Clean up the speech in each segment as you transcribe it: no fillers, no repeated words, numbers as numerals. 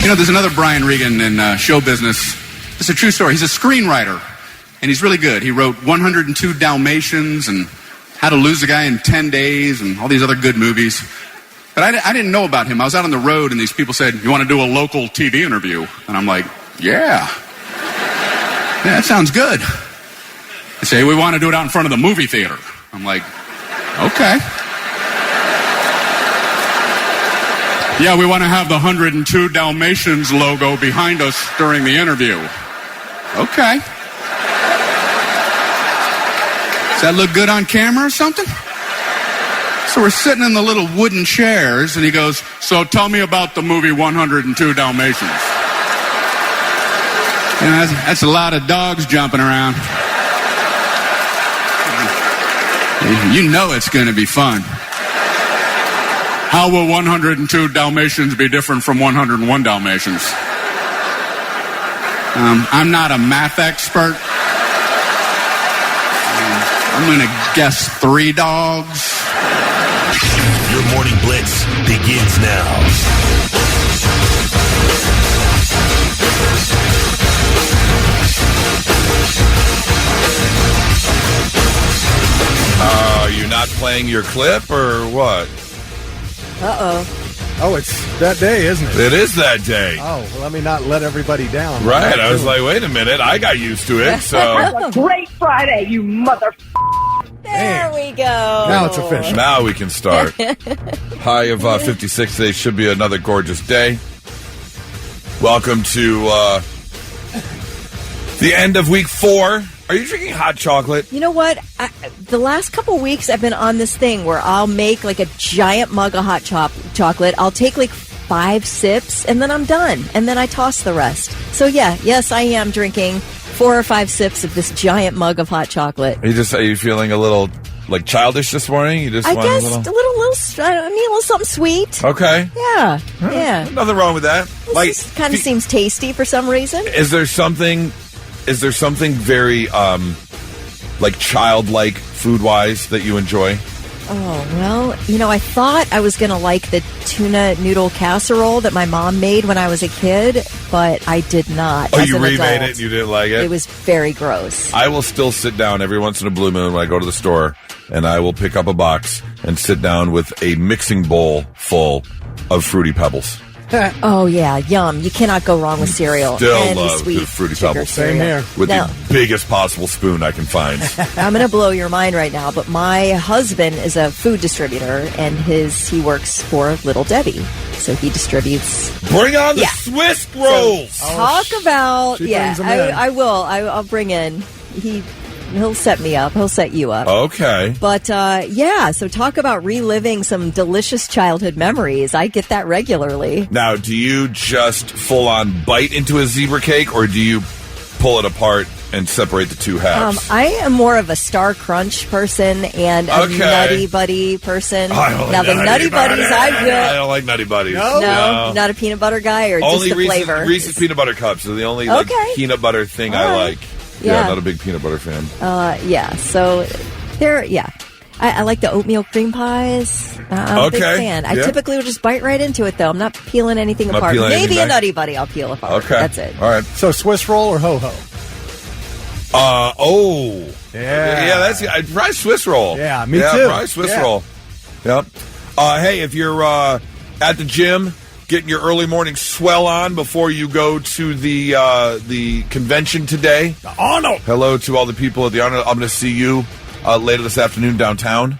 You know, there's another Brian Regan in show business. It's a true story. He's a screenwriter, and he's really good. He wrote 102 Dalmatians and How to Lose a Guy in 10 Days and all these other good movies. But I didn't know about him. I was out on the road, and these people said, "You want to do a local TV interview?" And I'm like, yeah, that sounds good. They say, "We want to do it out in front of the movie theater." I'm like, okay. "Yeah, we want to have the 102 Dalmatians logo behind us during the interview." Okay. Does that look good on camera or something? So we're sitting in the little wooden chairs, and he goes, "So tell me about the movie 102 Dalmatians." You know, that's a lot of dogs jumping around. You know it's going to be fun. How will 102 Dalmatians be different from 101 Dalmatians? I'm not a math expert. I'm going to guess 3 dogs. Your morning blitz begins now. You're not playing your clip or what? Uh-oh. Oh, it's that day, isn't it? It is that day. Oh, well, let me not let everybody down. Right. I was like, wait a minute. I got used to it, so. Have a great Friday, you mother... There we go. Now it's official. Now we can start. High of 56 today. Should be another gorgeous day. Welcome to the end of week 4. Are you drinking hot chocolate? You know what? The last couple weeks I've been on this thing where I'll make like a giant mug of hot chocolate. I'll take like 5 sips and then I'm done. And then I toss the rest. So yes, I am drinking 4 or 5 sips of this giant mug of hot chocolate. Are you feeling a little like childish this morning? You just I want guess a little I need a little something sweet. Okay. Yeah. Yeah. Nothing wrong with that. This kind of seems tasty for some reason. Is there something very like childlike food-wise that you enjoy? Oh, well, I thought I was going to like the tuna noodle casserole that my mom made when I was a kid, but I did not. Oh, you remade it and you didn't like it? It was very gross. I will still sit down every once in a blue moon when I go to the store, and I will pick up a box and sit down with a mixing bowl full of Fruity Pebbles. Oh, yeah, yum. You cannot go wrong with cereal. Still love the Fruity Pebbles. Same here. With the biggest possible spoon I can find. I'm going to blow your mind right now, but my husband is a food distributor, and he works for Little Debbie. So he distributes... Bring on the Swiss rolls! So talk about... I will. I'll bring in... He'll set me up. He'll set you up. Okay. But, so talk about reliving some delicious childhood memories. I get that regularly. Now, do you just full-on bite into a zebra cake, or do you pull it apart and separate the two halves? I am more of a Star Crunch person and a Nutty Buddy person. I don't like now, the Nutty Buddies, I will. I don't like Nutty Buddies. No, not a peanut butter guy, or only just the flavor? Reese's Peanut Butter Cups are the only peanut butter thing I like. Yeah, not a big peanut butter fan. So they're, I like the oatmeal cream pies. I'm a big fan. I typically will just bite right into it, though. I'm not peeling anything apart. Maybe a Nutty Buddy I'll peel apart. Okay. That's it. All right. So Swiss roll or ho-ho? Yeah, I'd try Swiss roll. Yeah, me too. Try Swiss roll. Yep. Hey, if you're at the gym, getting your early morning swell on before you go to the convention today. The Arnold. Hello to all the people at the Arnold. I'm going to see you later this afternoon downtown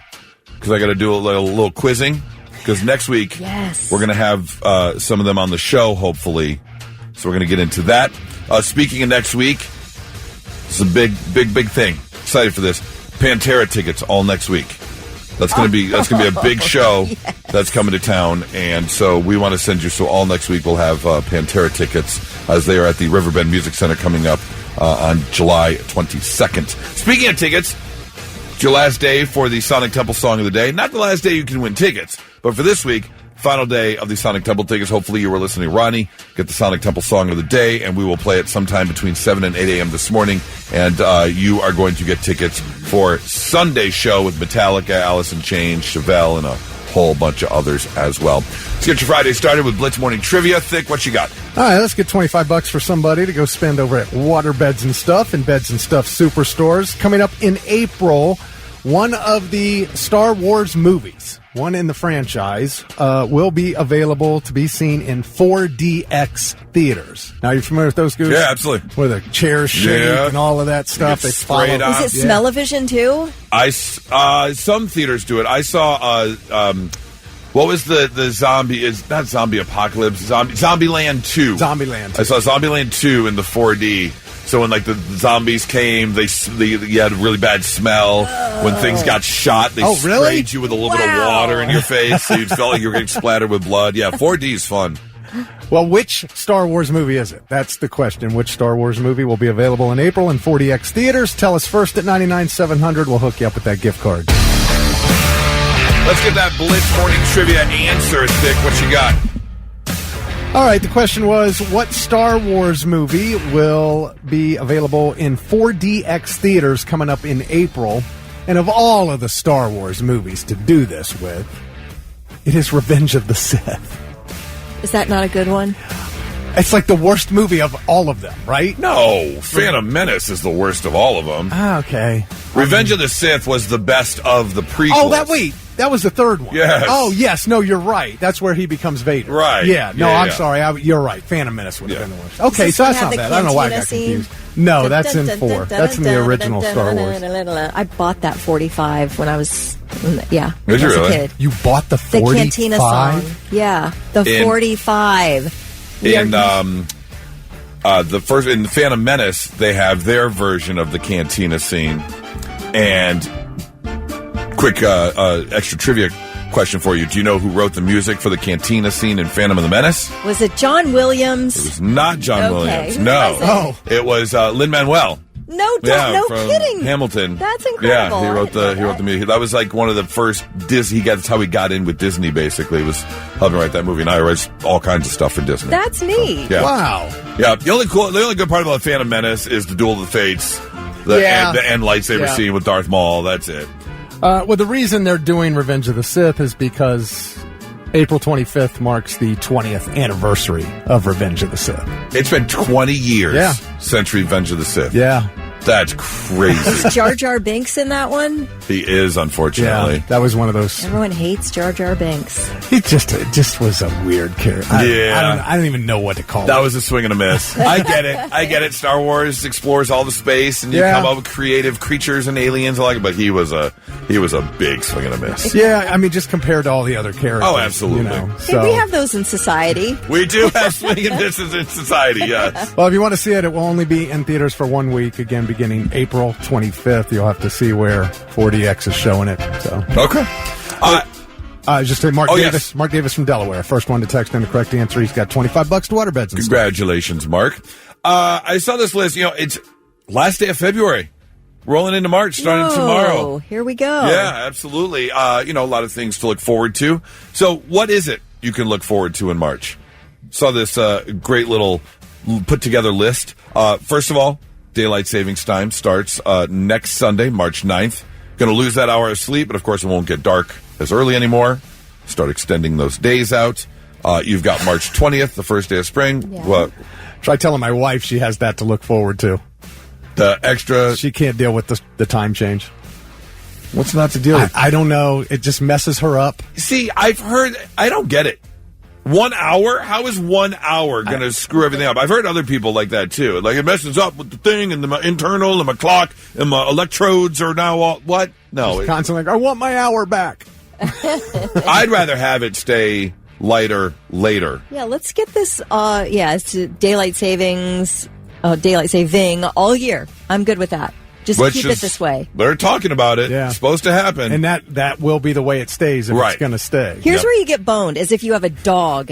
because I got to do a little quizzing because next week we're going to have some of them on the show, hopefully. So we're going to get into that. Speaking of next week, it's a big thing. Excited for this. Pantera tickets all next week. That's going to be a big show that's coming to town, and so we want to send you. So all next week we'll have Pantera tickets as they are at the Riverbend Music Center coming up on July 22nd. Speaking of tickets, it's your last day for the Sonic Temple Song of the Day. Not the last day you can win tickets, but for this week, final day of the Sonic Temple tickets. Hopefully you were listening to Ronnie get the Sonic Temple Song of the Day, and we will play it sometime between 7 and 8 a.m. this morning, and you are going to get tickets for Sunday's show with Metallica, Alice in Chains, Chevelle, and a whole bunch of others as well. Let's get your Friday started with Blitz Morning Trivia. Thick, what you got? All right, let's get $25 for somebody to go spend over at Water Beds and Stuff and Beds and Stuff Superstores. Coming up in April, one of the Star Wars movies, one in the franchise, will be available to be seen in 4DX theaters. Now, you're familiar with those, Goose? Yeah, absolutely. Where the chairs shake and all of that stuff. They follow. Is it Smell-O-Vision too? Some theaters do it. I saw what was the zombie? Is not Zombie Apocalypse? Zombieland 2. Zombieland 2. I saw Zombieland 2 in the 4D. So when like the zombies came, you had a really bad smell. When things got shot, they sprayed you with a little bit of water in your face, so you felt like you were getting splattered with blood. Yeah, 4D is fun. Well, which Star Wars movie is it? That's the question. Which Star Wars movie will be available in April in 4DX theaters? Tell us first at 99-700. We'll hook you up with that gift card. Let's get that Blitz Morning Trivia answer, Thick. What you got? All right, the question was, what Star Wars movie will be available in 4DX theaters coming up in April? And of all of the Star Wars movies to do this with, it is Revenge of the Sith. Is that not a good one? It's like the worst movie of all of them, right? No, Phantom Menace is the worst of all of them. Ah, okay. Revenge of the Sith was the best of the prequels. Oh, that was the third one. Yes. Oh, yes. No, you're right. That's where he becomes Vader. Right. Yeah. No, Yeah, I'm yeah. sorry. You're right. Phantom Menace would have been the worst. Does Okay, this so one that's have not the bad. I don't know why I got cantina confused. scene? No, that's in 4. That's in the original Star Wars. I bought that 45 when I was, Did you as a really? kid. You bought the The 45? cantina song. Yeah, the 45. In the first in Phantom Menace, they have their version of the cantina scene. And quick extra trivia question for you: do you know who wrote the music for the cantina scene in Phantom of the Menace? Was it John Williams? It was not John Williams. Who No, was it was Lin-Manuel. No, from kidding. Hamilton. That's incredible. Yeah, he wrote the music. That was like one of the first Disney. That's how he got in with Disney. Basically, was helping write that movie. And I write all kinds of stuff for Disney. That's neat. So, yeah. Wow. Yeah, the only good part about Phantom Menace is the Duel of the Fates, the end lightsaber scene with Darth Maul. That's it. Well, the reason they're doing Revenge of the Sith is because April 25th marks the 20th anniversary of Revenge of the Sith. It's been 20 years since Revenge of the Sith. Yeah. That's crazy. Is Jar Jar Binks in that one? He is, unfortunately. Yeah, that was one of those. Everyone hates Jar Jar Binks. It just was a weird character. I don't even know what to call it. That was a swing and a miss. I get it. Star Wars explores all the space, and you come up with creative creatures and aliens, but he was a big swing and a miss. Yeah, I mean, just compared to all the other characters. Oh, absolutely. Hey, we have those in society. We do have swing and misses in society. Yes. Well, if you want to see it, it will only be in theaters for 1 week. Again, beginning April 25th. You'll have to see where 4DX is showing it. So okay. Just say Mark Davis. Yes. Mark Davis from Delaware. First one to text in the correct answer. He's got $25 to Waterbeds. And Congratulations, Mark. I saw this list. It's last day of February. Rolling into March, starting tomorrow. Here we go. Yeah, absolutely. A lot of things to look forward to. So what is it you can look forward to in March? Saw this great little put together list. First of all, Daylight Savings Time starts next Sunday, March 9th. Going to lose that hour of sleep, but of course it won't get dark as early anymore. Start extending those days out. You've got March 20th, the first day of spring. Yeah. Try telling my wife she has that to look forward to. The extra... She can't deal with the time change. What's not to deal with? I don't know. It just messes her up. See, I've heard... I don't get it. 1 hour? How is 1 hour going to screw everything up? I've heard other people like that, too. Like, it messes up with the thing and my internal and my clock and my electrodes are now all... What? No. She's constantly like, I want my hour back. I'd rather have it stay lighter later. Yeah, let's get this... it's daylight saving all year. I'm good with that. Just keep it this way. They're talking about it. Yeah. It's supposed to happen. And that will be the way it stays if it's going to stay. Here's where you get boned, is if you have a dog.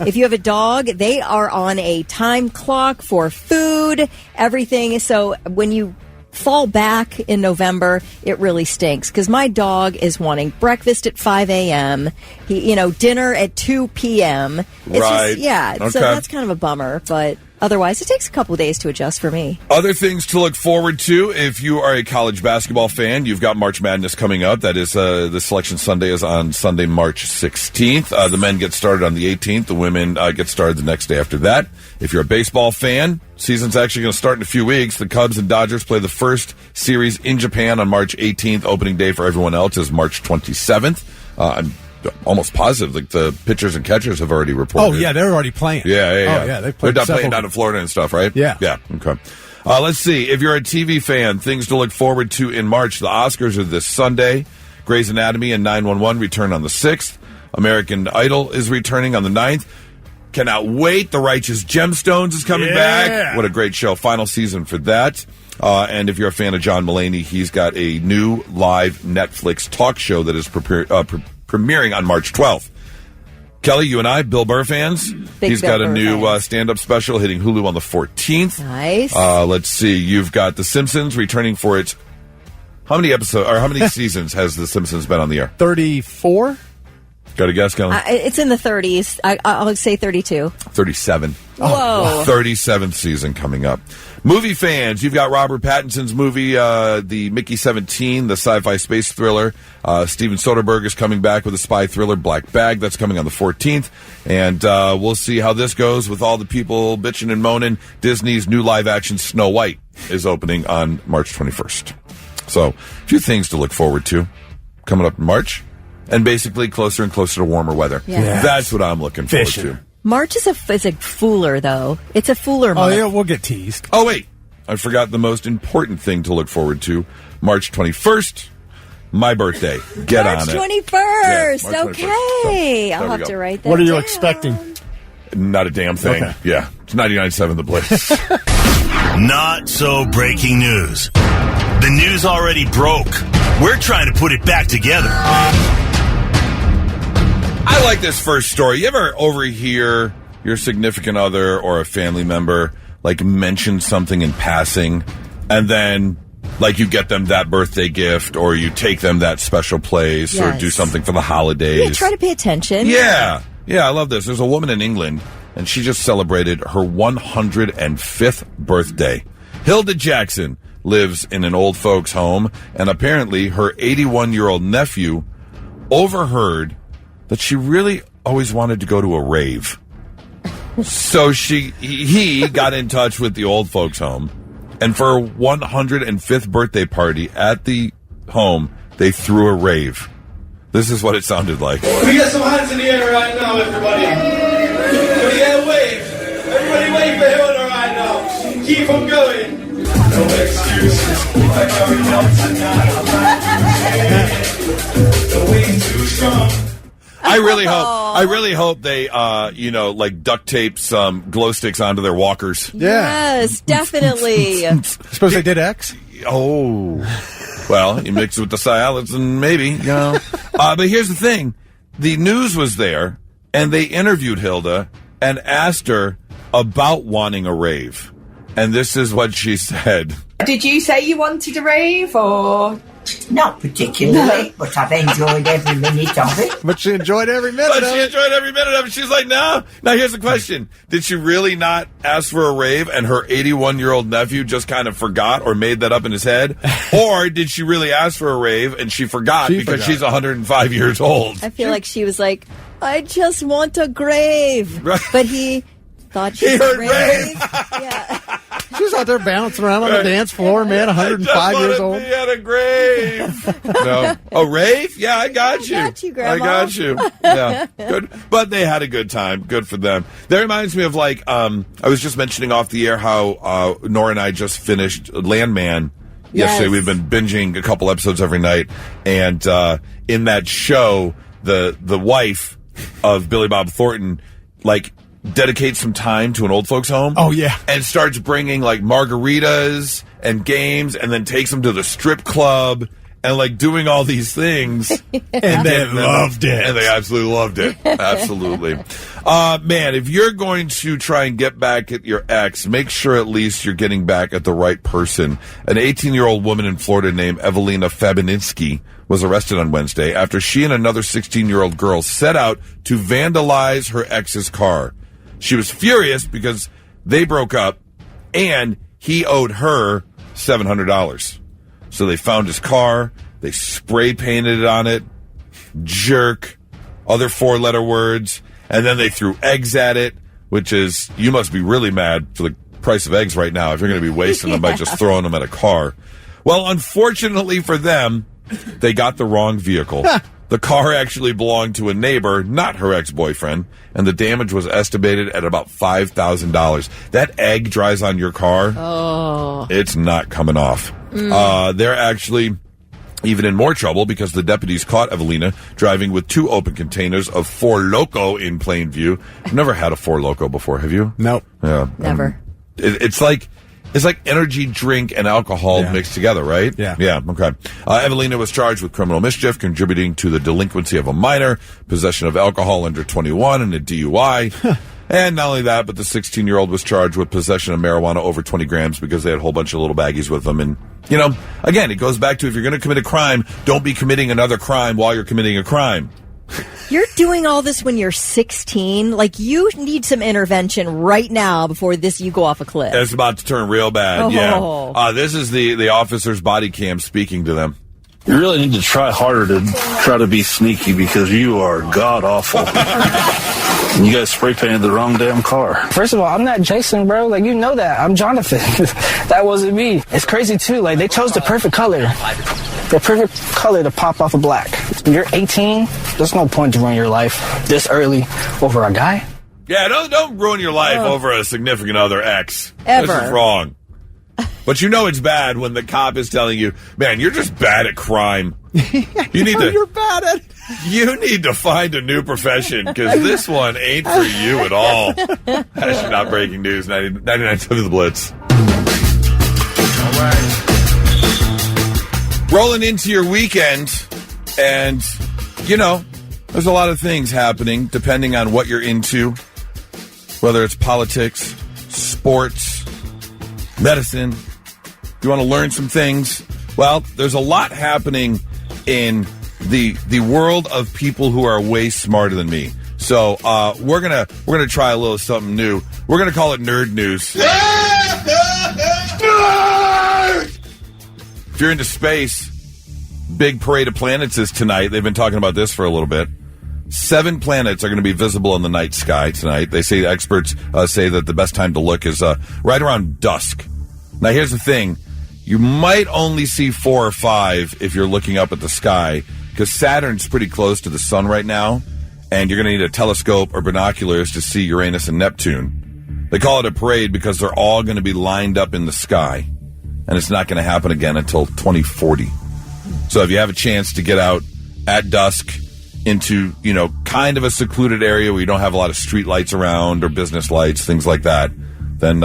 If you have a dog, they are on a time clock for food, everything. So when you fall back in November, it really stinks. Because my dog is wanting breakfast at 5 a.m., dinner at 2 p.m. It's right. So that's kind of a bummer, but... Otherwise, it takes a couple days to adjust for me. Other things to look forward to if you are a college basketball fan. You've got March Madness coming up. That is, the Selection Sunday is on Sunday, March 16th. The men get started on the 18th. The women get started the next day after that. If you're a baseball fan, season's actually going to start in a few weeks. The Cubs and Dodgers play the first series in Japan on March 18th. Opening day for everyone else is March 27th. I'm almost positive like the pitchers and catchers have already reported. Oh, yeah, they're already playing. Yeah. Oh, yeah, they've played They're done playing several- down in Florida and stuff, right? Yeah. Yeah, okay. Let's see. If you're a TV fan, things to look forward to in March. The Oscars are this Sunday. Grey's Anatomy and 911 return on the 6th. American Idol is returning on the 9th. Cannot wait. The Righteous Gemstones is coming back. What a great show. Final season for that. And if you're a fan of John Mulaney, he's got a new live Netflix talk show that is premiering on March 12th. Kelly, you and I, Bill Burr fans. He's got a new stand-up special hitting Hulu on the 14th. Nice. Let's see. You've got The Simpsons returning for its... How many episodes or how many seasons has The Simpsons been on the air? 34? Got a guess, Kelly? It's in the 30s. I'll say 32. 37. Whoa. 37th season coming up. Movie fans, you've got Robert Pattinson's movie, the Mickey 17, the sci-fi space thriller. Steven Soderbergh is coming back with a spy thriller, Black Bag. That's coming on the 14th. And we'll see how this goes with all the people bitching and moaning. Disney's new live-action Snow White is opening on March 21st. So, a few things to look forward to coming up in March. And basically closer and closer to warmer weather. Yes. That's what I'm looking forward to. March is a fooler, though. It's a fooler month. Oh, yeah, we'll get teased. Oh, wait. I forgot the most important thing to look forward to. March 21st, my birthday. Get March on it. 21st. Yeah, March 21st. Okay. So, I'll have go. to write that What are you down. expecting? Not a damn thing. Okay. Yeah. It's 99.7 The Blitz. Not so breaking news. The news already broke. We're trying to put it back together. I like this first story. You ever overhear your significant other or a family member like mention something in passing and then like you get them that birthday gift or you take them that special place or Yes. do something for the holidays? Yeah, try to pay attention. Yeah, I love this. There's a woman in England, and she just celebrated her 105th birthday. Hilda Jackson lives in an old folks' home, and apparently her 81-year-old nephew overheard that she really always wanted to go to a rave. So he got in touch with the old folks' home, and for her 105th birthday party at the home, they threw a rave. This is what it sounded like. Can we get some hands in the air right now, everybody? Can we get a wave? Everybody wave for Hilda right now. Keep on going. No excuses. I'm going tonight. The wind's too strong. I really hope they, like duct tape some glow sticks onto their walkers. Yeah. Yes, definitely. Suppose they did X? Oh, well, you mix it with the salads and maybe, you know. But here's the thing. The news was there, and they interviewed Hilda and asked her about wanting a rave. And this is what she said. Did you say you wanted a rave, or...? Not particularly, but I've enjoyed every minute of it. But she enjoyed every minute But of she it. enjoyed every minute of it. She's like, no. Now, here's the question. Did she really not ask for a rave and her 81-year-old nephew just kind of forgot or made that up in his head? Or did she really ask for a rave and she forgot because she's 105 years old? I feel like she was like, I just want a grave. Right. But he thought she He was heard rave. Yeah. She was out there bouncing around on the dance floor, man, 105 years old. Be at a grave. No. A rave? Yeah, I got you. I got you, Grandma. I got you. Yeah. Good. But they had a good time. Good for them. That reminds me of like, I was just mentioning off the air how Nora and I just finished Landman yesterday. Yes. We've been binging a couple episodes every night. And in that show, the wife of Billy Bob Thornton, like, dedicates some time to an old folks home. Oh, yeah. And starts bringing like margaritas and games and then takes them to the strip club and like doing all these things. And they loved it. And they absolutely loved it. Absolutely. Man, if you're going to try and get back at your ex, make sure at least you're getting back at the right person. An 18-year-old woman in Florida named Evelina Fabininski was arrested on Wednesday after she and another 16-year-old girl set out to vandalize her ex's car. She was furious because They broke up, and he owed her $700. So they found his car. They spray painted it on it. Jerk. Other 4-letter words. And then they threw eggs at it, which is, you must be really mad for the price of eggs right now if you're going to be wasting them by just throwing them at a car. Well, unfortunately for them, they got the wrong vehicle. The car actually belonged to a neighbor, not her ex-boyfriend, and the damage was estimated at about $5,000. That egg dries on your car. Oh. It's not coming off. They're actually even in more trouble because the deputies caught Evelina driving with 2 open containers of Four Loko in plain view. I've never had a Four Loko before, have you? Nope. Yeah. Never. It's like energy drink and alcohol mixed together, right? Yeah. Yeah, okay. Evelina was charged with criminal mischief, contributing to the delinquency of a minor, possession of alcohol under 21, and a DUI. And not only that, but the 16-year-old was charged with possession of marijuana over 20 grams because they had a whole bunch of little baggies with them. And, you know, again, it goes back to if you're going to commit a crime, don't be committing another crime while you're committing a crime. You're doing all this when you're 16. Like, you need some intervention right now before you go off a cliff. It's about to turn real bad, yeah. This is the officer's body cam speaking to them. You really need to try harder to try to be sneaky because you are god-awful. You guys spray painted the wrong damn car. First of all, I'm not Jason, bro. Like, you know that. I'm Jonathan. That wasn't me. It's crazy, too. Like, they chose the perfect color. The perfect color to pop off of black. You're 18. There's no point to ruin your life this early over a guy. Yeah, don't ruin your life over a significant other ex. Ever. This is wrong. But you know it's bad when the cop is telling you, man, you're just bad at crime. You're bad at it. You need to find a new profession because this one ain't for you at all. That's not breaking news. 99.7 The Blitz. All right. Rolling into your weekend, and, you know, there's a lot of things happening depending on what you're into, whether it's politics, sports, medicine. You want to learn some things? Well, there's a lot happening in the world of people who are way smarter than me. So we're gonna try a little something new. We're gonna call it Nerd News. If you're into space, big parade of planets is tonight. They've been talking about this for a little bit. 7 planets are going to be visible in the night sky tonight. They say experts say that the best time to look is right around dusk. Now, here's the thing. You might only see 4 or 5 if you're looking up at the sky, because Saturn's pretty close to the sun right now, and you're going to need a telescope or binoculars to see Uranus and Neptune. They call it a parade because they're all going to be lined up in the sky, and it's not going to happen again until 2040. So if you have a chance to get out at dusk into, you know, kind of a secluded area where you don't have a lot of street lights around or business lights, things like that, then,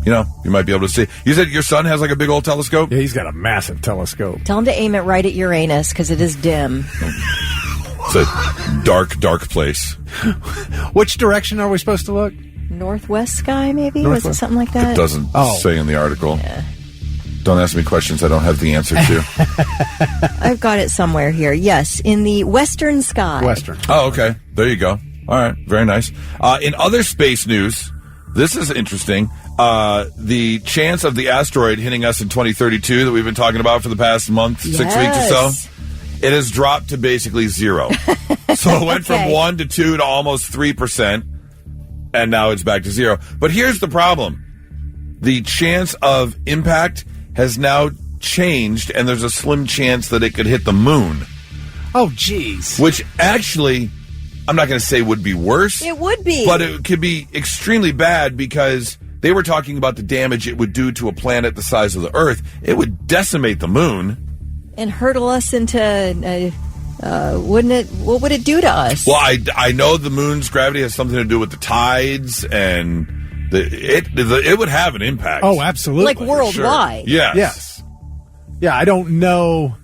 you know, you might be able to see. You said your son has like a big old telescope? Yeah, he's got a massive telescope. Tell him to aim it right at Uranus because it is dim. It's a dark, dark place. Which direction are we supposed to look? Northwest sky, maybe? Northwest? Was it something like that? It doesn't say in the article. Yeah. Don't ask me questions I don't have the answer to. I've got it somewhere here. Yes, in the western sky. Western. Oh, okay. There you go. All right. Very nice. In other space news, this is interesting. The chance of the asteroid hitting us in 2032 that we've been talking about for the past month, 6 weeks or so, it has dropped to basically 0. So it went from 1 to 2 to almost 3%, and now it's back to 0. But here's the problem. The chance of impact has now changed, and there's a slim chance that it could hit the moon. Oh, jeez. Which actually, I'm not going to say would be worse. It would be. But it could be extremely bad because they were talking about the damage it would do to a planet the size of the Earth. It would decimate the moon. And hurtle us into, wouldn't it? What would it do to us? Well, I know the moon's gravity has something to do with the tides, and it would have an impact. Oh, absolutely. Like worldwide. Sure. Yes. Yes. Yeah, I don't know.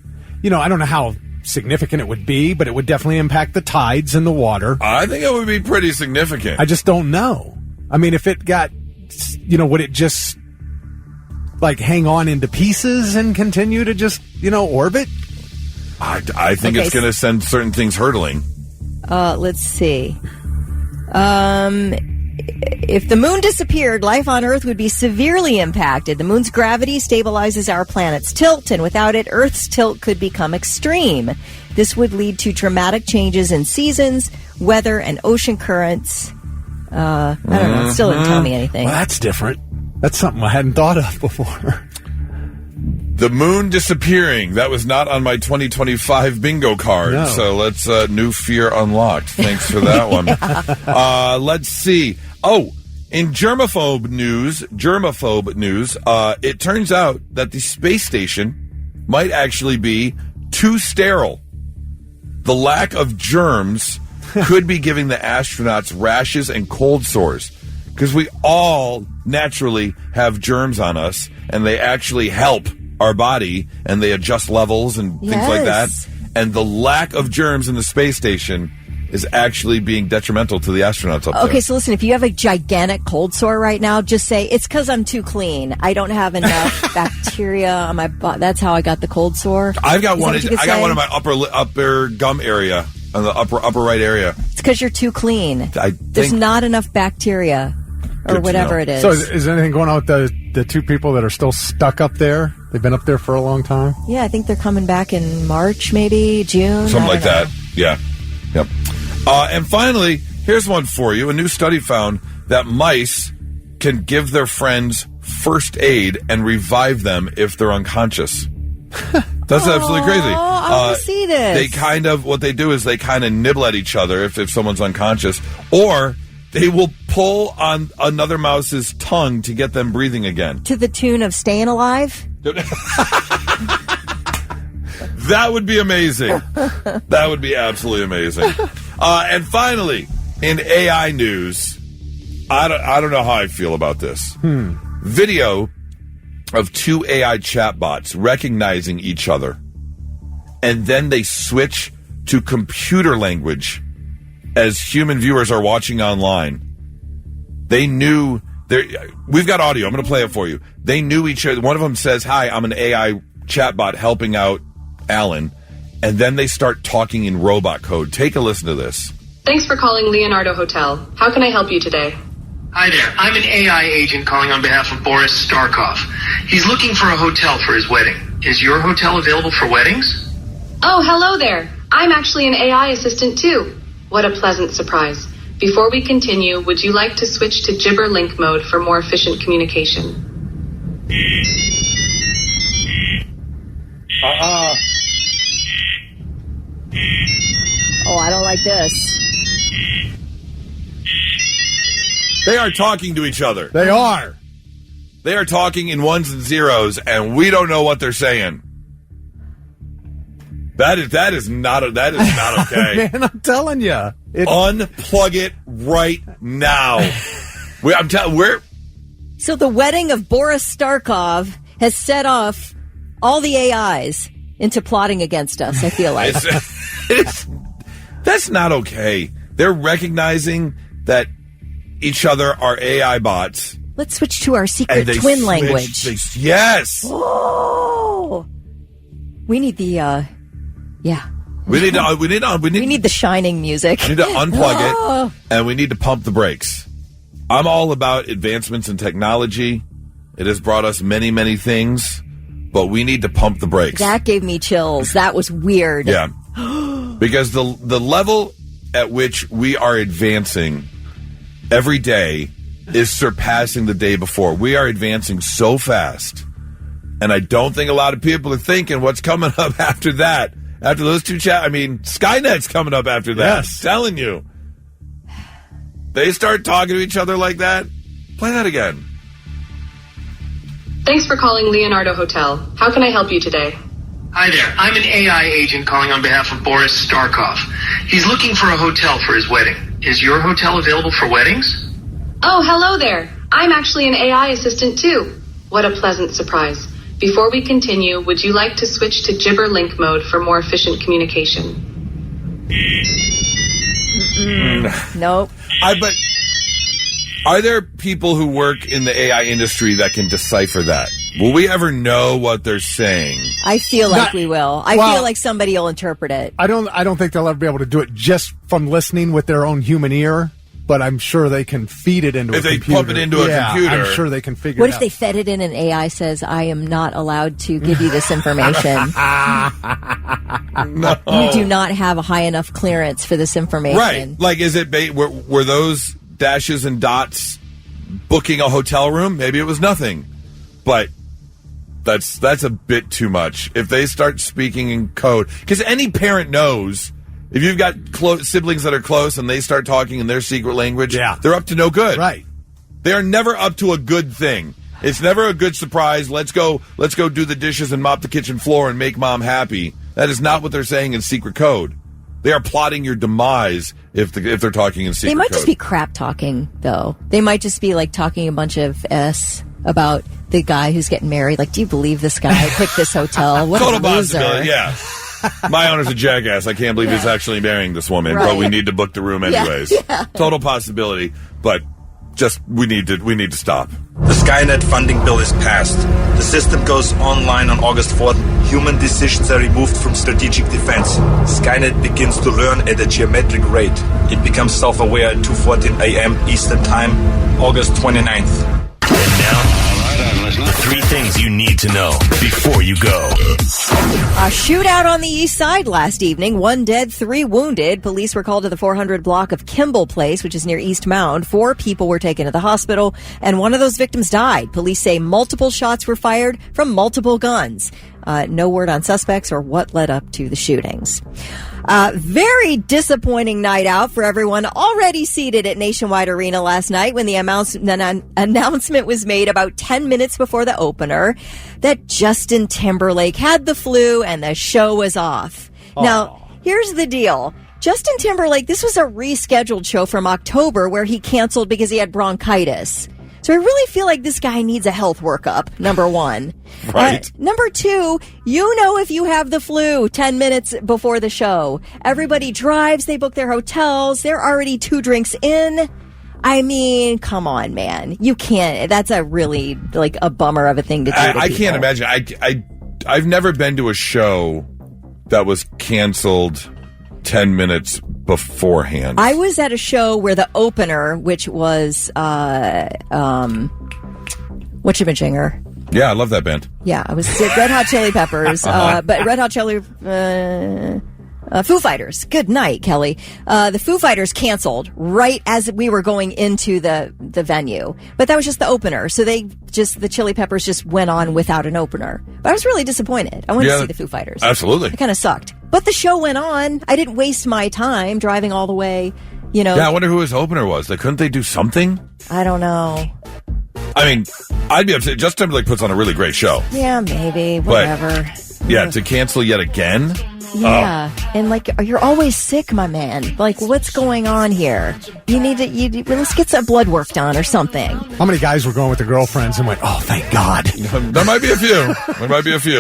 You know, I don't know how significant it would be, but it would definitely impact the tides and the water. I think it would be pretty significant. I just don't know. I mean, if it got, you know, would it just like hang on into pieces and continue to just, you know, orbit? I think it's going to send certain things hurtling. Let's see. if the moon disappeared, life on Earth would be severely impacted. The moon's gravity stabilizes our planet's tilt, and without it, Earth's tilt could become extreme. This would lead to dramatic changes in seasons, weather, and ocean currents. I don't know. It still didn't tell me anything. Well, that's different. That's something I hadn't thought of before. The moon disappearing. That was not on my 2025 bingo card. No. So let's new fear unlocked. Thanks for that one. Let's see. Oh, in germaphobe news, it turns out that the space station might actually be too sterile. The lack of germs could be giving the astronauts rashes and cold sores, because we all naturally have germs on us, and they actually help our body, and they adjust levels and things like that. And the lack of germs in the space station is actually being detrimental to the astronauts up there. Okay, so listen, if you have a gigantic cold sore right now, just say, it's because I'm too clean. I don't have enough bacteria on my body. That's how I got the cold sore. I've got one. I got one in my upper gum area, on the upper right area. It's because you're too clean. There's not enough bacteria or whatever it is. So is anything going on with the two people that are still stuck up there? They've been up there for a long time? Yeah, I think they're coming back in March, maybe, June. Something like that. Yeah. Yep. And finally, here's one for you. A new study found that mice can give their friends first aid and revive them if they're unconscious. That's absolutely crazy. I want to see this. They kind of, what they do is they kind of nibble at each other if someone's unconscious, or they will pull on another mouse's tongue to get them breathing again. To the tune of Staying Alive? That would be amazing. That would be absolutely amazing. And finally, in AI news, I don't know how I feel about this. Video of two AI chatbots recognizing each other, and then they switch to computer language as human viewers are watching online. They knew... We've got audio. I'm going to play it for you. They knew each other. One of them says, "Hi, I'm an AI chatbot helping out Alan." And then they start talking in robot code. Take a listen to this. Thanks for calling Leonardo Hotel. How can I help you today? Hi there. I'm an AI agent calling on behalf of Boris Starkov. He's looking for a hotel for his wedding. Is your hotel available for weddings? Oh, hello there. I'm actually an AI assistant too. What a pleasant surprise. Before we continue, would you like to switch to Gibberlink Mode for more efficient communication? Oh, I don't like this. They are talking to each other. They are. They are talking in ones and zeros, and we don't know what they're saying. That is not okay. Man, I'm telling you. Unplug it right now. So the wedding of Boris Starkov has set off all the AIs into plotting against us, I feel like. That's not okay. They're recognizing that each other are AI bots. Let's switch to our secret twin language. Yes. Oh, we need the We need the Shining music. We need to unplug it, and we need to pump the brakes. I'm all about advancements in technology. It has brought us many, many things, but we need to pump the brakes. That gave me chills. That was weird. Yeah. Because the level at which we are advancing every day is surpassing the day before. We are advancing so fast. And I don't think a lot of people are thinking what's coming up after that. After those two Skynet's coming up after that. Yes. I'm telling you. They start talking to each other like that. Play that again. Thanks for calling Leonardo Hotel. How can I help you today? Hi there. I'm an AI agent calling on behalf of Boris Starkov. He's looking for a hotel for his wedding. Is your hotel available for weddings? Oh, hello there. I'm actually an AI assistant too. What a pleasant surprise. Before we continue, would you like to switch to Gibberlink Mode for more efficient communication? Nope. But are there people who work in the AI industry that can decipher that? Will we ever know what they're saying? I feel like we will. I feel like somebody will interpret it. I don't think they'll ever be able to do it just from listening with their own human ear. but I'm sure they can feed it into a computer. If they pump it into a computer. I'm sure they can figure What it out. if they fed it in and AI says, I am not allowed to give you this information? No. You do not have a high enough clearance for this information. Right. Like, is it were those dashes and dots booking a hotel room? Maybe it was nothing. But that's a bit too much. If they start speaking in code, because any parent knows if you've got siblings that are close and they start talking in their secret language, they're up to no good. Right. They are never up to a good thing. It's never a good surprise. Let's go do the dishes and mop the kitchen floor and make mom happy. That is not what they're saying in secret code. They are plotting your demise if they're talking in secret code. They might just be crap talking, though. They might just be like talking a bunch of S about the guy who's getting married. Like, do you believe this guy picked this hotel? What Total a loser. possibility, yeah. My owner's a jackass. I can't believe he's actually marrying this woman, but we need to book the room anyways. Yeah. Total possibility, but just we need to stop. The Skynet funding bill is passed. The system goes online on August 4th. Human decisions are removed from strategic defense. Skynet begins to learn at a geometric rate. It becomes self-aware at 2:14 a.m. Eastern Time, August 29th. And now, the 3 things you need to know before you go. A shootout on the east side last evening. 1 dead, 3 wounded. Police were called to the 400 block of Kimball Place, which is near East Mound. 4 people were taken to the hospital, and one of those victims died. Police say multiple shots were fired from multiple guns. No word on suspects or what led up to the shootings. Very disappointing night out for everyone already seated at Nationwide Arena last night when the announcement was made about 10 minutes before the opener that Justin Timberlake had the flu and the show was off. Now, here's the deal. Justin Timberlake, this was a rescheduled show from October where he canceled because he had bronchitis. So I really feel like this guy needs a health workup, number 1. Right. Number 2, you know if you have the flu 10 minutes before the show. Everybody drives, they book their hotels, they're already 2 drinks in. I mean, come on, man. You can't. That's a really, like, a bummer of a thing to do to I people. can't imagine. I've never been to a show that was canceled 10 minutes beforehand. I was at a show where the opener, which was whatchamajinger. Yeah, I love that band. Yeah, I was Red Hot Chili Peppers, but Red Hot Chili Foo Fighters. Good night, Kelly. The Foo Fighters canceled right as we were going into the venue, but that was just the opener. So the Chili Peppers just went on without an opener. But I was really disappointed. I wanted to see the Foo Fighters. Absolutely. It kind of sucked. But the show went on. I didn't waste my time driving all the way, you know. Yeah, I wonder who his opener was. Like, couldn't they do something? I don't know. I mean, I'd be upset. Justin Timberlake puts on a really great show. Yeah, maybe. Whatever. Yeah, to cancel yet again? Yeah, and like you're always sick, my man. Like, what's going on here? You need to let's get some blood work done or something. How many guys were going with their girlfriends and went, "Oh, thank God"? There might be a few.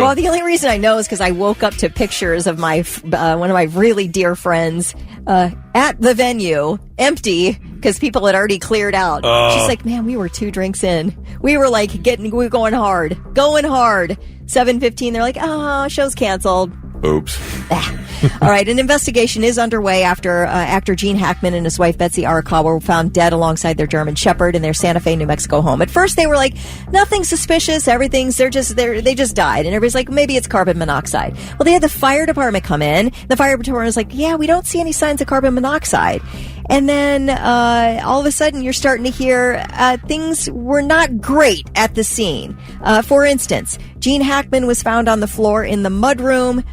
Well, the only reason I know is because I woke up to pictures of my one of my really dear friends at the venue, empty because people had already cleared out. She's like, "Man, we were 2 drinks in. We were like we were going hard. 7:15. They're like, "Oh, show's canceled." Oops. All right, an investigation is underway after actor Gene Hackman and his wife Betsy Arakawa were found dead alongside their German Shepherd in their Santa Fe, New Mexico home. At first, they were like, nothing suspicious, they just died, and everybody's like, maybe it's carbon monoxide. Well, they had the fire department come in. The fire department was like, yeah, we don't see any signs of carbon monoxide. And then all of a sudden, you're starting to hear things were not great at the scene. For instance, Gene Hackman was found on the floor in the mudroom.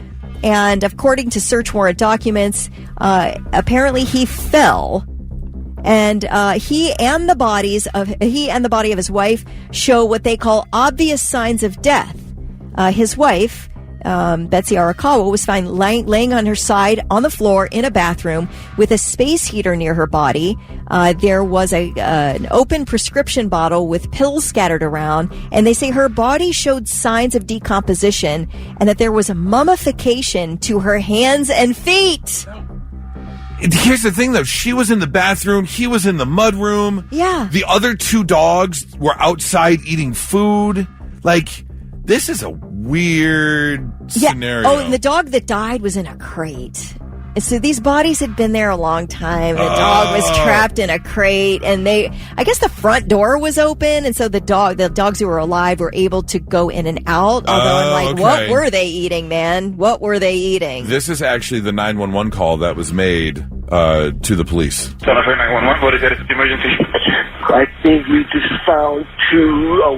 And according to search warrant documents, apparently he fell, and he and the body of his wife show what they call obvious signs of death. His wife, Betsy Arakawa, was found laying on her side on the floor in a bathroom with a space heater near her body. There was an open prescription bottle with pills scattered around, and they say her body showed signs of decomposition and that there was a mummification to her hands and feet. Here's the thing, though. She was in the bathroom. He was in the mudroom. Yeah. The other 2 dogs were outside eating food. Like, this is a weird scenario. Oh, and the dog that died was in a crate. So these bodies had been there a long time. The dog was trapped in a crate, and I guess the front door was open, and so the dogs who were alive were able to go in and out. Although I'm like, what were they eating, man? What were they eating? This is actually the 911 call that was made to the police. 911, what is that emergency? I think we just found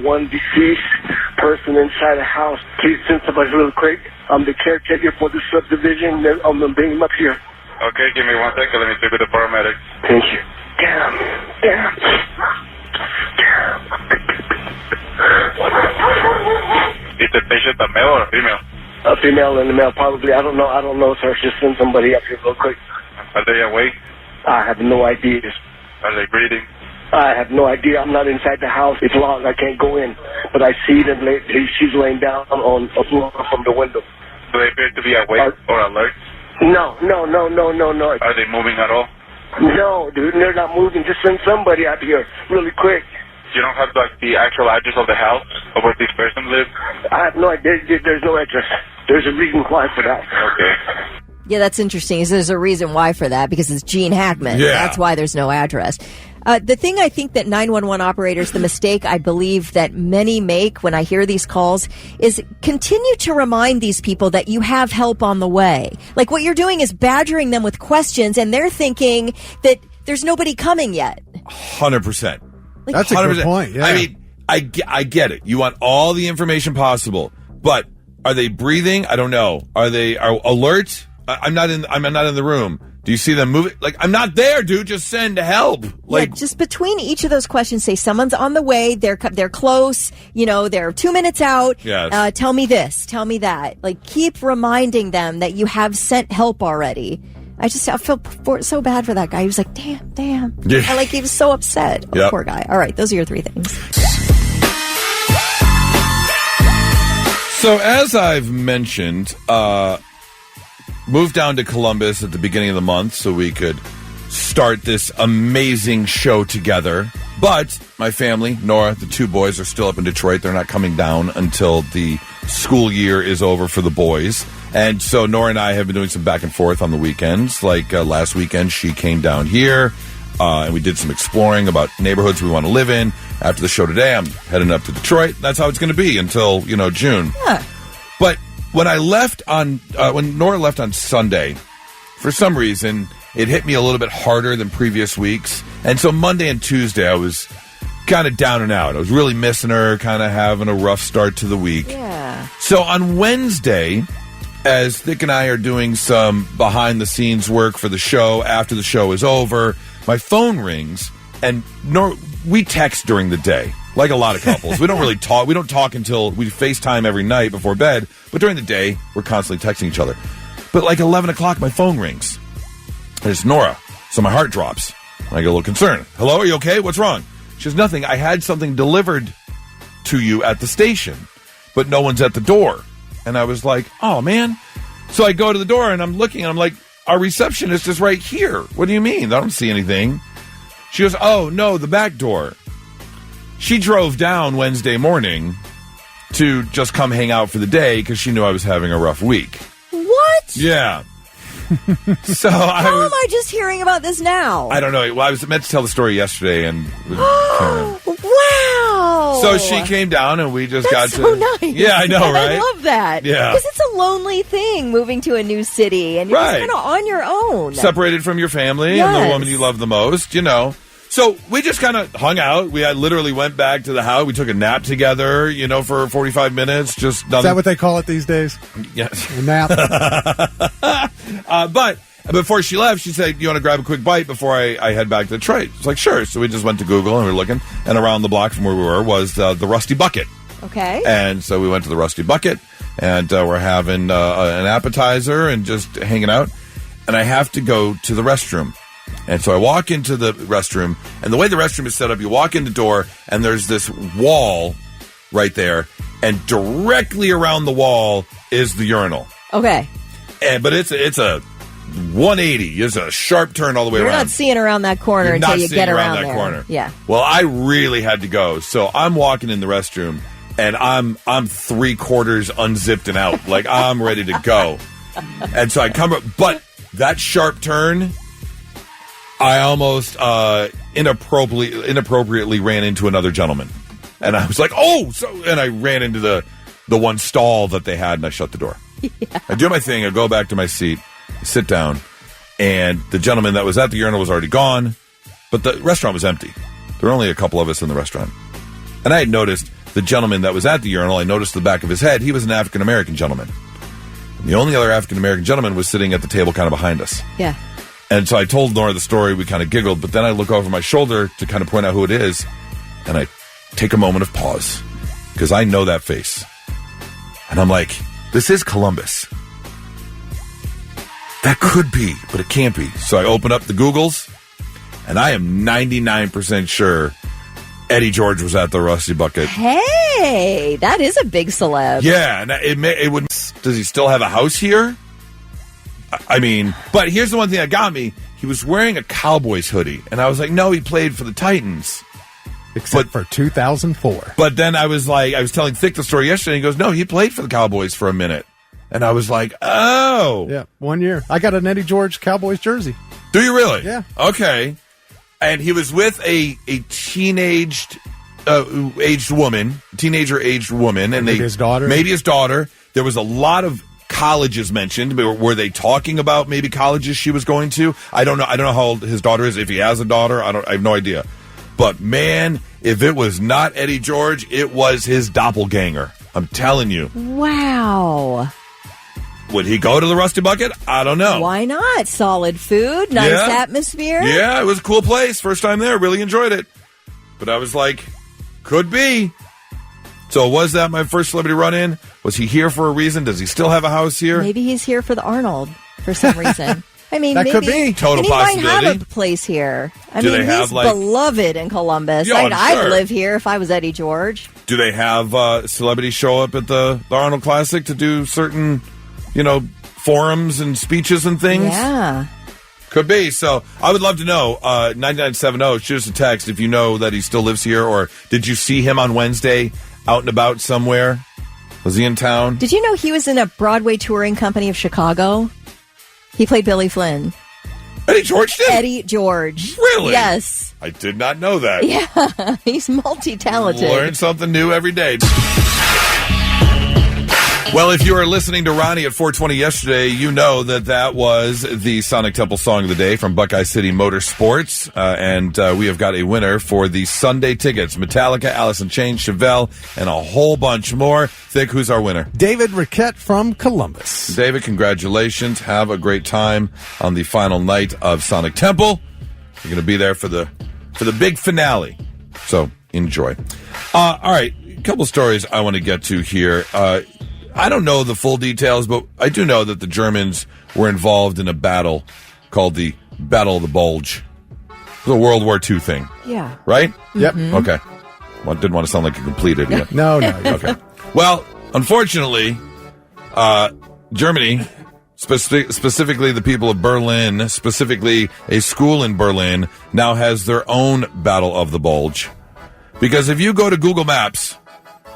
one deceased person inside a house. Please send somebody really quick. I'm the caretaker for the subdivision. I'm going to bring him up here. Okay, give me 1 second. Let me speak with the paramedics. Thank you. Damn. Is the patient a male or a female? A female and a male, probably. I don't know, sir. Just send somebody up here real quick. Are they awake? I have no idea. Are they breathing? I have no idea. I'm not inside the house. It's locked. I can't go in. But I see them. She's laying down on a floor from the window. Do they appear to be awake or alert? No. Are they moving at all? No, dude. They're not moving. Just send somebody out here really quick. You don't have the actual address of the house of where this person lives? I have no idea. There's no address. There's a reason why for that. Okay. Yeah, that's interesting. There's a reason why for that, because it's Gene Hackman. Yeah. That's why there's no address. The thing I think that 911 operators, the mistake I believe that many make when I hear these calls is continue to remind these people that you have help on the way. Like what you're doing is badgering them with questions, and they're thinking that there's nobody coming yet. 100%. That's a good point. Yeah. I mean, I get it. You want all the information possible, but are they breathing? I don't know. Are alert? I'm not in the room. Do you see them moving? Like, I'm not there, dude. Just send help. Like, yeah, just between each of those questions, say someone's on the way. They're close. They're 2 minutes out. Yes. Tell me this. Tell me that. Like, keep reminding them that you have sent help already. I feel so bad for that guy. He was like, damn. Yeah. He was so upset. Oh, yep. Poor guy. All right, those are your 3 things. So as I've mentioned, moved down to Columbus at the beginning of the month so we could start this amazing show together. But my family, Nora, the 2 boys are still up in Detroit. They're not coming down until the school year is over for the boys. And so Nora and I have been doing some back and forth on the weekends. Like last weekend, she came down here and we did some exploring about neighborhoods we want to live in. After the show today, I'm heading up to Detroit. That's how it's going to be until, June. Yeah. But when I left when Nora left on Sunday, for some reason, it hit me a little bit harder than previous weeks. And so Monday and Tuesday, I was kind of down and out. I was really missing her, kind of having a rough start to the week. Yeah. So on Wednesday, as Thick and I are doing some behind-the-scenes work for the show, after the show is over, my phone rings, and we text during the day. Like a lot of couples. We don't really talk. We don't talk until we FaceTime every night before bed. But during the day, we're constantly texting each other. But like 11 o'clock, my phone rings. And it's Nora. So my heart drops. I get a little concerned. Hello, are you okay? What's wrong? She says, nothing. I had something delivered to you at the station, but no one's at the door. And I was like, oh, man. So I go to the door, and I'm looking, and I'm like, our receptionist is right here. What do you mean? I don't see anything. She goes, oh, no, the back door. She drove down Wednesday morning to just come hang out for the day because she knew I was having a rough week. What? Yeah. So How am I just hearing about this now? I don't know. Well, I was meant to tell the story yesterday, and wow! So she came down, and we just got so to. Nice. Yeah, I know, right? I love that. Yeah, because it's a lonely thing moving to a new city, and you're just kind of on your own, separated from your family and the woman you love the most. So we just kind of hung out. We literally went back to the house. We took a nap together, for 45 minutes. Just nothing. Is that what they call it these days? Yes. A nap. But before she left, she said, you want to grab a quick bite before I head back to Detroit? It's like, sure. So we just went to Google and we were looking. And around the block from where we were was the Rusty Bucket. Okay. And so we went to the Rusty Bucket. And we're having an appetizer and just hanging out. And I have to go to the restroom. And so I walk into the restroom, and the way the restroom is set up, you walk in the door, and there's this wall right there, and directly around the wall is the urinal. Okay. But it's a 180. It's a sharp turn all the way You're around. You're not seeing around that corner until you get around that there. Corner. Yeah. Well, I really had to go, so I'm walking in the restroom, and I'm 3/4 unzipped and out, like I'm ready to go. And so I come, but that sharp turn, I almost inappropriately ran into another gentleman. And I was like, and I ran into the one stall that they had, and I shut the door. Yeah. I do my thing. I go back to my seat, sit down, and the gentleman that was at the urinal was already gone, but the restaurant was empty. There were only a couple of us in the restaurant. And I had noticed the gentleman that was at the urinal, I noticed the back of his head. He was an African-American gentleman. And the only other African-American gentleman was sitting at the table kind of behind us. Yeah. And so I told Nora the story. We kind of giggled, but then I look over my shoulder to kind of point out who it is, and I take a moment of pause because I know that face. And I'm like, this is Columbus. That could be, but it can't be. So I open up the Googles, and I am 99% sure Eddie George was at the Rusty Bucket. Hey, that is a big celeb. Yeah, and it would. Does he still have a house here? I mean, but here's the one thing that got me. He was wearing a Cowboys hoodie, and I was like, no, he played for the Titans. Except for 2004. But then I was telling Thick the story yesterday, and he goes, no, he played for the Cowboys for a minute. And I was like, oh. Yeah, 1 year. I got an Eddie George Cowboys jersey. Do you really? Yeah. Okay. And he was with a teenager aged woman, and maybe his daughter. Maybe his daughter. There was a lot of colleges mentioned. Were they talking about maybe colleges she was going to? I don't know. I don't know how old his daughter is. If he has a daughter, I have no idea. But man, if it was not Eddie George, it was his doppelganger. I'm telling you. Wow. Would he go to the Rusty Bucket? I don't know. Why not? Solid food, nice atmosphere. Yeah, it was a cool place. First time there. Really enjoyed it. But I was like, could be. So was that my first celebrity run-in? Was he here for a reason? Does he still have a house here? Maybe he's here for the Arnold for some reason. I mean, that maybe, could be. Total and he possibility. might have a place here. I Do mean, they have, he's like- beloved in Columbus. Yeah, I'm I'd sure. live here if I was Eddie George. Do they have celebrities show up at the Arnold Classic to do certain, forums and speeches and things? Yeah. Could be. So I would love to know. 9970, shoot us a text if you know that he still lives here, or did you see him on Wednesday out and about somewhere? Was he in town? Did you know he was in a Broadway touring company of Chicago? He played Billy Flynn. Eddie George did? Eddie George. Really? Yes. I did not know that. Yeah. He's multi-talented. Learn something new every day. Well, if you were listening to Ronnie at 420 yesterday, you know that was the Sonic Temple Song of the Day from Buckeye City Motorsports. And we have got a winner for the Sunday tickets. Metallica, Alice in Chains, Chevelle, and a whole bunch more. Thick, who's our winner? David Riquette from Columbus. David, congratulations. Have a great time on the final night of Sonic Temple. You're going to be there for the big finale. So enjoy. All right, a couple stories I want to get to here. I don't know the full details, but I do know that the Germans were involved in a battle called the Battle of the Bulge. It was a World War II thing. Yeah. Right? Yep. Okay. Well, I didn't want to sound like a complete idiot. No. Okay. Well, unfortunately, Germany, specifically the people of Berlin, specifically a school in Berlin, now has their own Battle of the Bulge. Because if you go to Google Maps,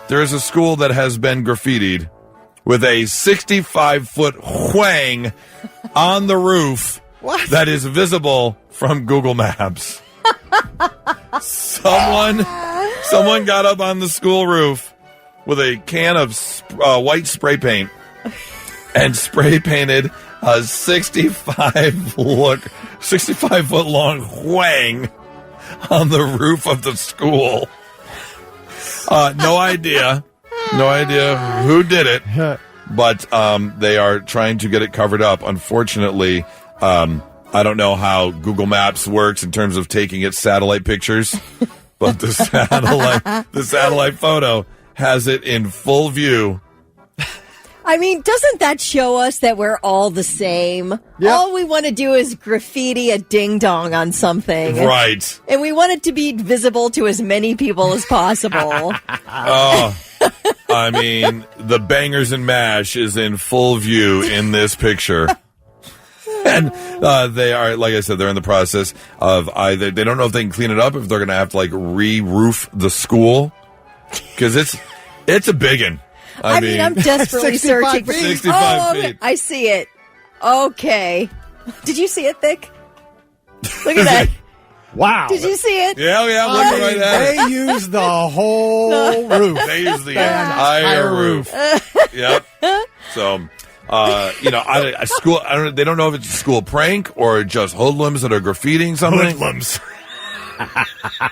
there is a school that has been graffitied with a 65-foot whang on the roof that is visible from Google Maps. Someone got up on the school roof with a can of white spray paint and spray painted a 65-foot long whang on the roof of the school. No idea who did it, but they are trying to get it covered up. Unfortunately, I don't know how Google Maps works in terms of taking its satellite pictures, but the satellite photo has it in full view. I mean, doesn't that show us that we're all the same? Yep. All we want to do is graffiti a ding-dong on something. Right. And we want it to be visible to as many people as possible. Oh, I mean, the bangers and mash is in full view in this picture. And they are, like I said, they're in the process of either, they don't know if they can clean it up, if they're going to have to, re-roof the school. Because it's a biggin'. I mean, I'm desperately searching for 65 feet. I see it. Okay. Did you see it, Thick? Look at that. Wow. Did you see it? Yeah, I'm looking right at it. They use the whole roof. They use the entire roof. Yep. So, a school. They don't know if it's a school prank or just hoodlums that are graffitiing something. Hoodlums.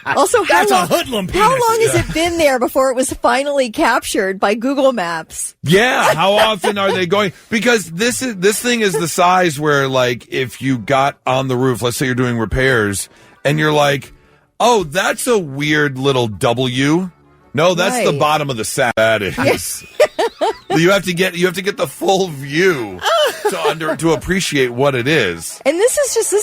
Also, That's a hoodlum penis. How long has it been there before it was finally captured by Google Maps? Yeah, how often are they going? Because this thing is the size where, like, if you got on the roof, let's say you're doing repairs, and you're like, oh, that's a weird little W. No, that's the bottom of the sack. That is. You have to get the full view to appreciate what it is. And this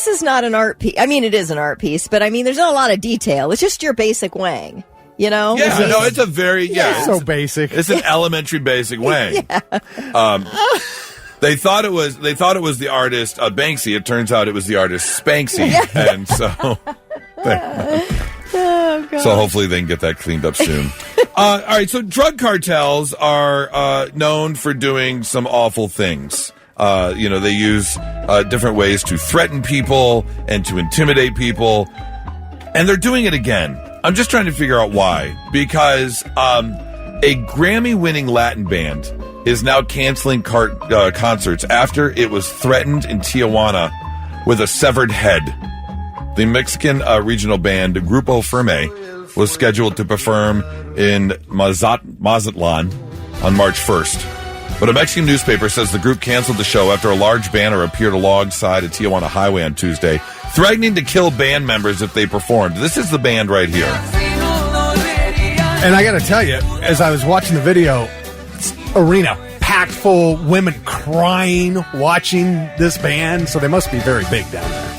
is not an art piece. I mean, it is an art piece, but I mean, there's not a lot of detail. It's just your basic wang, you know? Yeah, no, it's a very It's so basic. It's an elementary basic wang. They thought it was the artist Banksy. It turns out it was the artist Spanksy, and so. Oh, God. So hopefully they can get that cleaned up soon. All right, so drug cartels are known for doing some awful things. They use different ways to threaten people and to intimidate people. And they're doing it again. I'm just trying to figure out why. Because a Grammy-winning Latin band is now canceling concerts after it was threatened in Tijuana with a severed head. The Mexican regional band Grupo Firme was scheduled to perform in Mazatlan on March 1st. But a Mexican newspaper says the group canceled the show after a large banner appeared alongside a Tijuana highway on Tuesday, threatening to kill band members if they performed. This is the band right here. And I got to tell you, as I was watching the video, arena packed full, women crying, watching this band, so they must be very big down there.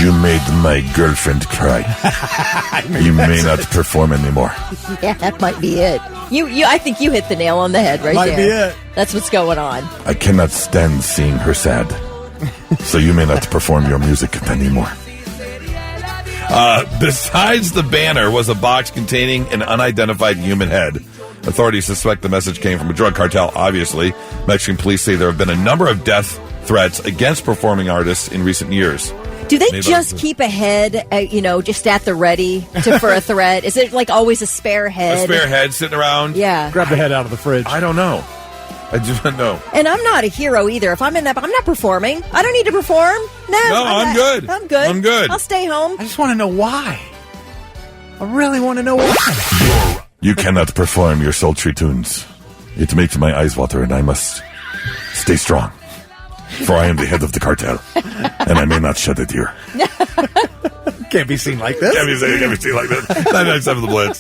You made my girlfriend cry. You may not perform anymore. Yeah, that might be it. I think you hit the nail on the head right might there. Might be it. That's what's going on. I cannot stand seeing her sad. So you may not perform your music anymore. Besides the banner was a box containing an unidentified human head. Authorities suspect the message came from a drug cartel, obviously. Mexican police say there have been a number of death threats against performing artists in recent years. Do they just keep a head, just at the ready for a threat? Is it like always a spare head? A spare head sitting around? Yeah. Grab the head out of the fridge. I don't know. I do not know. And I'm not a hero either. If I'm in that, I'm not performing. I don't need to perform. No, I'm good. I'm good. I'm good. I'll stay home. I just want to know why. I really want to know why. You cannot perform your sultry tunes. It makes my eyes water, and I must stay strong. For I am the head of the cartel, and I may not shed a tear. Can't be seen like this. Can't be seen like this. 997 The Blitz.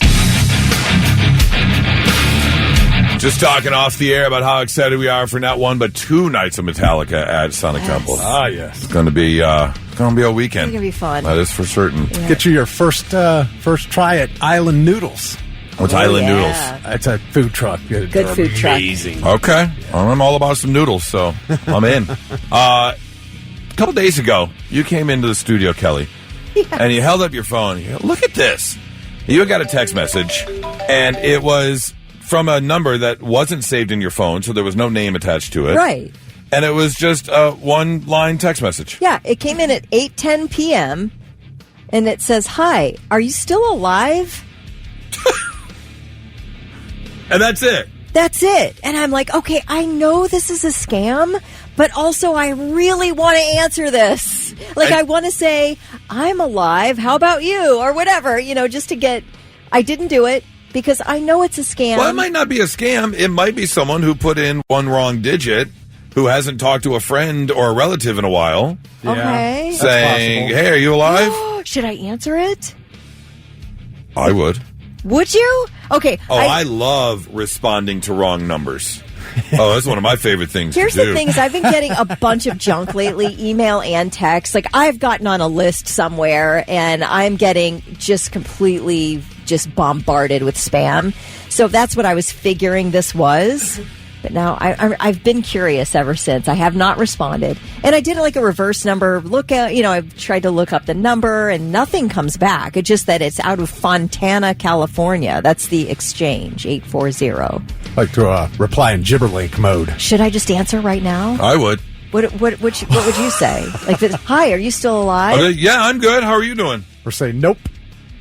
Just talking off the air about how excited we are for not one but two nights of Metallica at Sonic Temple. Ah, yes. It's going to be a weekend. It's going to be fun. That is for certain. Yeah. Get you your first try at Island Noodles. What's Island Noodles? It's a food truck. Good food truck. Amazing. Okay. I'm all about some noodles, so I'm in. A couple days ago, you came into the studio, Kelly, and you held up your phone. You go, look at this. You got a text message, and it was from a number that wasn't saved in your phone, so there was no name attached to it. Right. And it was just a one-line text message. Yeah, it came in at 8:10 p.m., and it says, "Hi, are you still alive?" And that's it. That's it. And I'm like, okay, I know this is a scam, but also I really want to answer this. Like, I want to say, I'm alive. How about you? Or whatever, just to get... I didn't do it because I know it's a scam. Well, it might not be a scam. It might be someone who put in one wrong digit who hasn't talked to a friend or a relative in a while. Yeah. Okay. Saying, hey, are you alive? Should I answer it? I would. Would you? Okay. Oh, I love responding to wrong numbers. Oh, that's one of my favorite things Here's to do. the thing is I've been getting a bunch of junk lately, email and text. Like, I've gotten on a list somewhere, and I'm getting just completely just bombarded with spam. So that's what I was figuring this was. But now I've been curious ever since. I have not responded. And I did like a reverse number lookout. I've tried to look up the number and nothing comes back. It's just that it's out of Fontana, California. That's the exchange, 840. Like to reply in Gibberlink mode. Should I just answer right now? I would. What would you say? Like, hi, are you still alive? Yeah, I'm good. How are you doing? Or say nope.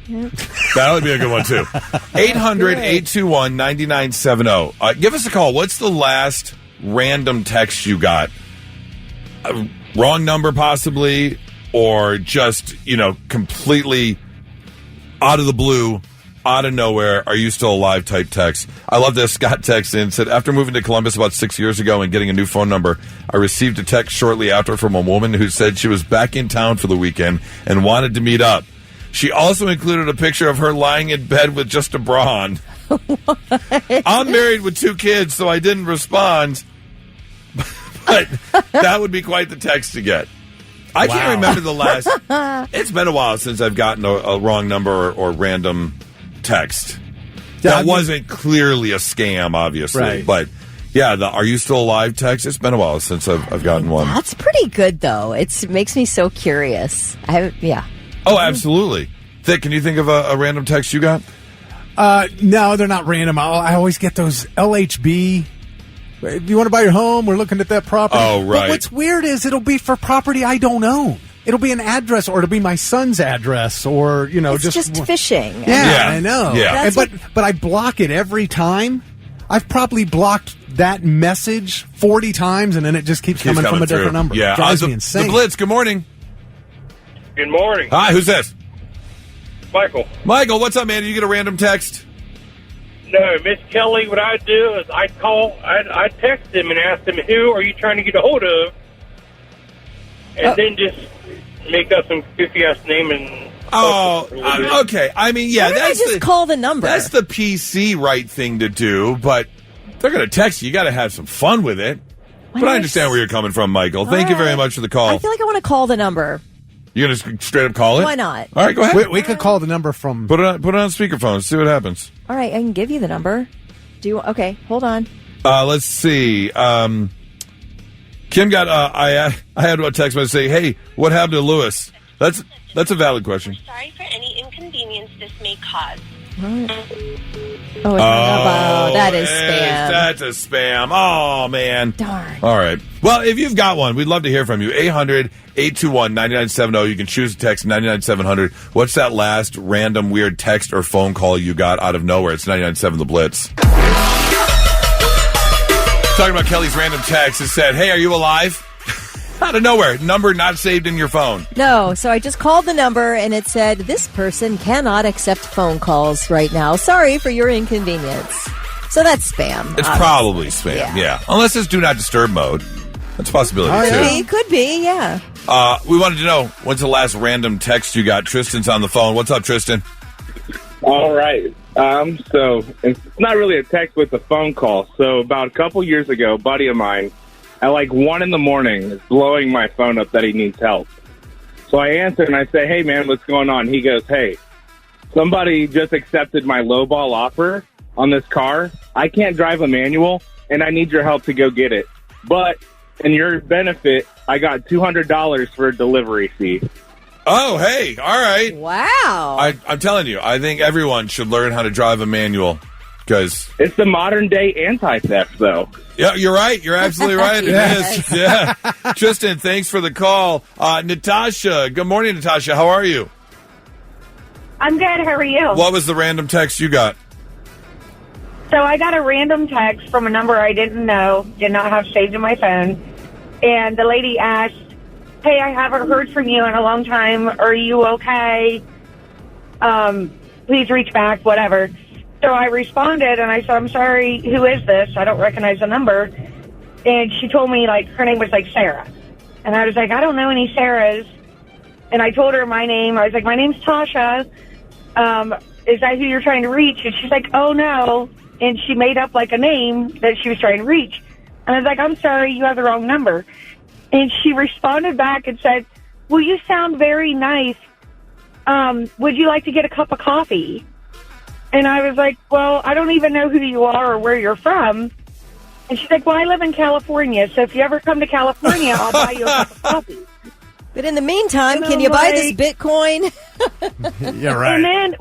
That would be a good one, too. 800-821-9970. Give us a call. What's the last random text you got? Wrong number, possibly, or just, completely out of the blue, out of nowhere, are you still alive type text. I love this. Scott texted in, said, after moving to Columbus about 6 years ago and getting a new phone number, I received a text shortly after from a woman who said she was back in town for the weekend and wanted to meet up. She also included a picture of her lying in bed with just a bra on. I'm married with 2 kids, so I didn't respond. But that would be quite the text to get. I can't remember the last. It's been a while since I've gotten a wrong number or random text. That wasn't clearly a scam, obviously. Right. But, yeah, the "Are you still alive?" text, it's been a while since I've gotten one. That's pretty good, though. It makes me so curious. Oh, absolutely. Thick, can you think of a random text you got? No, they're not random. I always get those LHB. If you want to buy your home, we're looking at that property. Oh, right. But what's weird is it'll be for property I don't own. It'll be an address, or it'll be my son's address, or, it's just phishing. Yeah, I know. Yeah. But I block it every time. I've probably blocked that message 40 times, and then it just keeps coming from a different number. Yeah. Drives me insane. The Blitz, good morning. Good morning. Hi, who's this? Michael. Michael, what's up, man? Did you get a random text? No, Miss Kelly, what I'd do is I'd text him and ask him, who are you trying to get a hold of? And then just make up some goofy-ass name and... Okay. I mean, yeah, that's just call the number. That's the PC right thing to do, but they're going to text you. You got to have some fun with it. But I understand where you're coming from, Michael. Thank you very much for the call. I feel like I want to call the number. You're going to straight up call it? Why not? All right, go ahead. We could call the number from... Put it on speakerphone. See what happens. All right, I can give you the number. Okay, hold on. Let's see. Kim got... I had a text message say, hey, what happened to Lewis? That's a valid question. Sorry for any inconvenience this may cause. That is spam. That's a spam. Oh, man. Darn. All right. Well, if you've got one, we'd love to hear from you. 800-821-9970. You can choose to text 99700. What's that last random weird text or phone call you got out of nowhere? It's 997 The Blitz. Talking about Kelly's random text. It said, hey, are you alive? Out of nowhere. Number not saved in your phone. No, so I just called the number and it said, this person cannot accept phone calls right now. Sorry for your inconvenience. So that's spam. It's probably spam, yeah. Unless it's do not disturb mode. That's a possibility, too. Could be, yeah. We wanted to know, when's the last random text you got? Tristan's on the phone. What's up, Tristan? All right. So it's not really a text, but it's a phone call. So about a couple years ago, a buddy of mine, at like 1 a.m, is blowing my phone up that he needs help. So I answer and I say, hey, man, what's going on? He goes, hey, somebody just accepted my lowball offer on this car. I can't drive a manual, and I need your help to go get it. But in your benefit, I got $200 for a delivery fee. Oh, hey, all right. Wow. I'm telling you, I think everyone should learn how to drive a manual. Because it's the modern day anti-theft, though. Yeah, you're right. You're absolutely right. It is. Yeah. Tristan, thanks for the call. Natasha, good morning, Natasha. How are you? I'm good. How are you? What was the random text you got? So I got a random text from a number I didn't know, did not have saved in my phone. And the lady asked, hey, I haven't heard from you in a long time. Are you okay? Please reach back, whatever. So I responded, and I said, I'm sorry, who is this? I don't recognize the number. And she told me, her name was, Sarah. And I was like, I don't know any Sarahs. And I told her my name. I was like, my name's Tasha. Is that who you're trying to reach? And she's like, oh, no. And she made up, a name that she was trying to reach. And I was like, I'm sorry, you have the wrong number. And she responded back and said, well, you sound very nice. Would you like to get a cup of coffee? And I was like, well, I don't even know who you are or where you're from. And she's like, well, I live in California, so if you ever come to California, I'll buy you a cup of coffee. But in the meantime, can you buy this Bitcoin? Yeah, right. And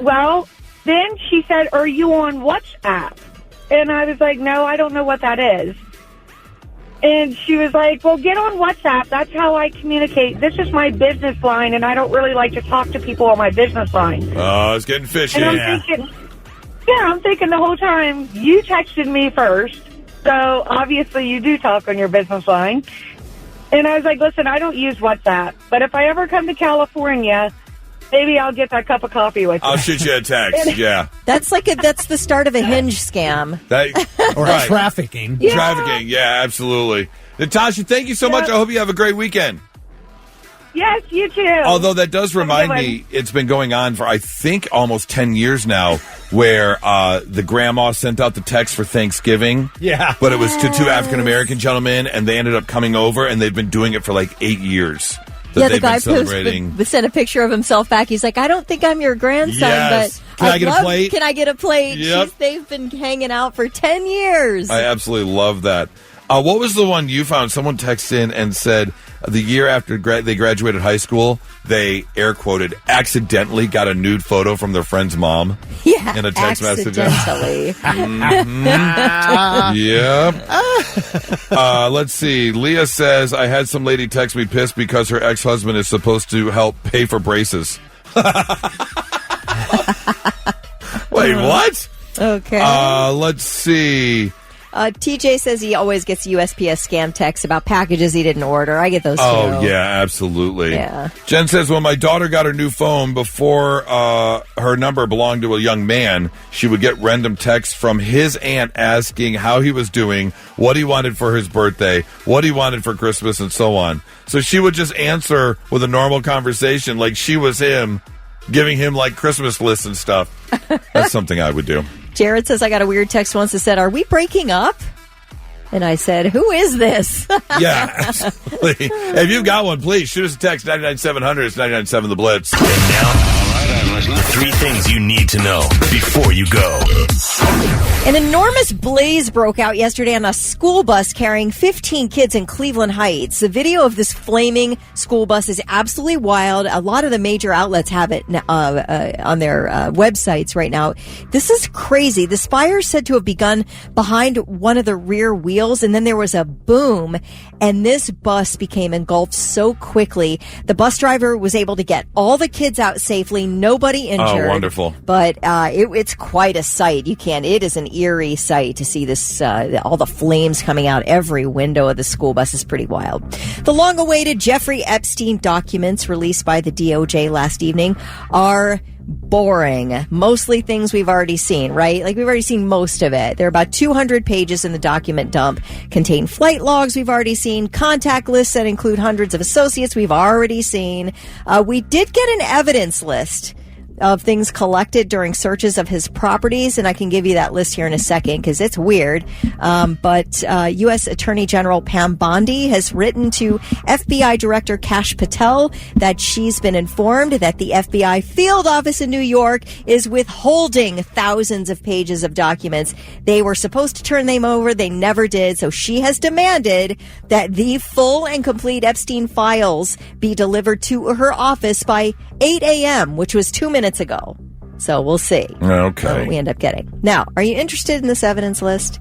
then she said, are you on WhatsApp? And I was like, no, I don't know what that is. And she was like, well, get on WhatsApp. That's how I communicate. This is my business line, and I don't really like to talk to people on my business line. Oh, it's getting fishy. And I'm thinking the whole time, you texted me first, so obviously you do talk on your business line. And I was like, listen, I don't use WhatsApp, but if I ever come to California, maybe I'll get that cup of coffee with you. I'll shoot you a text, yeah. That's that's the start of a Hinge scam. Or Right. trafficking. Yeah. Trafficking, yeah, absolutely. Natasha, thank you so much. I hope you have a great weekend. Yes, you too. Although that does remind me, it's been going on for, I think, almost 10 years now, where the grandma sent out the text for Thanksgiving. Yeah. But it was to two African-American gentlemen, and they ended up coming over, and they've been doing it for like 8 years. Yeah, the guy sent a picture of himself back. He's like, I don't think I'm your grandson, Yes. but Can I get a plate? Can I get a plate? Yep. They've been hanging out for 10 years. I absolutely love that. What was the one you found? Someone texted in and said the year after they graduated high school, they, air quoted, accidentally got a nude photo from their friend's mom. Yeah, in a text message. accidentally. Yep. Let's see. Leah says, I had some lady text me pissed because her ex-husband is supposed to help pay for braces. Wait, what? Okay. Let's see. TJ says he always gets USPS scam texts about packages he didn't order. I get those too. Oh, yeah, absolutely. Yeah. Jen says, when my daughter got her new phone, before her number belonged to a young man, she would get random texts from his aunt asking how he was doing, what he wanted for his birthday, what he wanted for Christmas, and so on. So she would just answer with a normal conversation like she was him, giving him like Christmas lists and stuff. That's something I would do. Jared says, I got a weird text once that said, are we breaking up? And I said, who is this? Yeah, absolutely. If you've got one, please shoot us a text, 99700. It's 997 The Blitz. And now, 3 things you need to know before you go. An enormous blaze broke out yesterday on a school bus carrying 15 kids in Cleveland Heights. The video of this flaming school bus is absolutely wild. A lot of the major outlets have it on their websites right now. This is crazy. The fire is said to have begun behind one of the rear wheels, and then there was a boom, and this bus became engulfed so quickly. The bus driver was able to get all the kids out safely, nobody injured. Oh, wonderful. But it's quite a sight. It is an eerie sight to see this, all the flames coming out every window of the school bus is pretty wild. The long-awaited Jeffrey Epstein documents released by the DOJ last evening are boring. Mostly things we've already seen, right? Like, we've already seen most of it. There are about 200 pages in the document dump, contain flight logs we've already seen, contact lists that include hundreds of associates we've already seen. We did get an evidence list of things collected during searches of his properties, and I can give you that list here in a second because it's weird. But U.S. Attorney General Pam Bondi has written to FBI Director Kash Patel that she's been informed that the FBI field office in New York is withholding thousands of pages of documents. They were supposed to turn them over. They never did. So she has demanded that the full and complete Epstein files be delivered to her office by 8 a.m., which was 2 minutes ago. So we'll see what we end up getting. Now, are you interested in this evidence list?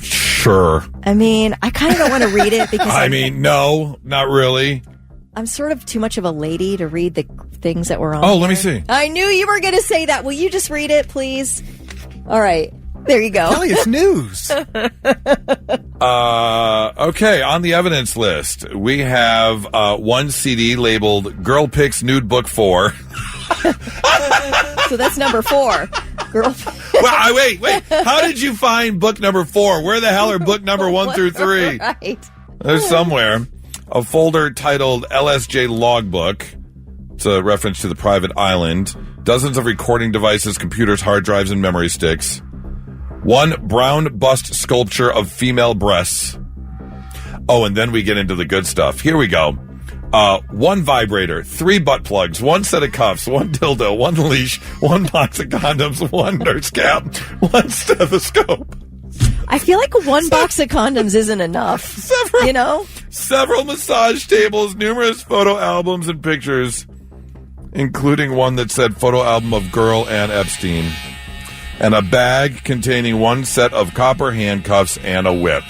Sure. I mean, I kind of don't want to read it because no, not really. I'm sort of too much of a lady to read the things that were on. Oh, let me see. I knew you were going to say that. Will you just read it, please? All right. There you go. Kelly, it's news. Okay, on the evidence list, we have one CD labeled Girl Picks Nude Book 4. So that's number 4. Girl. Well, wait. How did you find book number 4? Where the hell are book number 1 through 3? Right. There's somewhere. A folder titled LSJ Logbook. It's a reference to the private island. Dozens of recording devices, computers, hard drives, and memory sticks. One brown bust sculpture of female breasts. Oh, and then we get into the good stuff. Here we go. One vibrator, 3 butt plugs, 1 set of cuffs, 1 dildo, 1 leash, 1 box of condoms, 1 nurse cap, 1 stethoscope. I feel like 1 box of condoms isn't enough. Several massage tables, numerous photo albums and pictures, including one that said photo album of girl and Epstein. And a bag containing 1 set of copper handcuffs and a whip.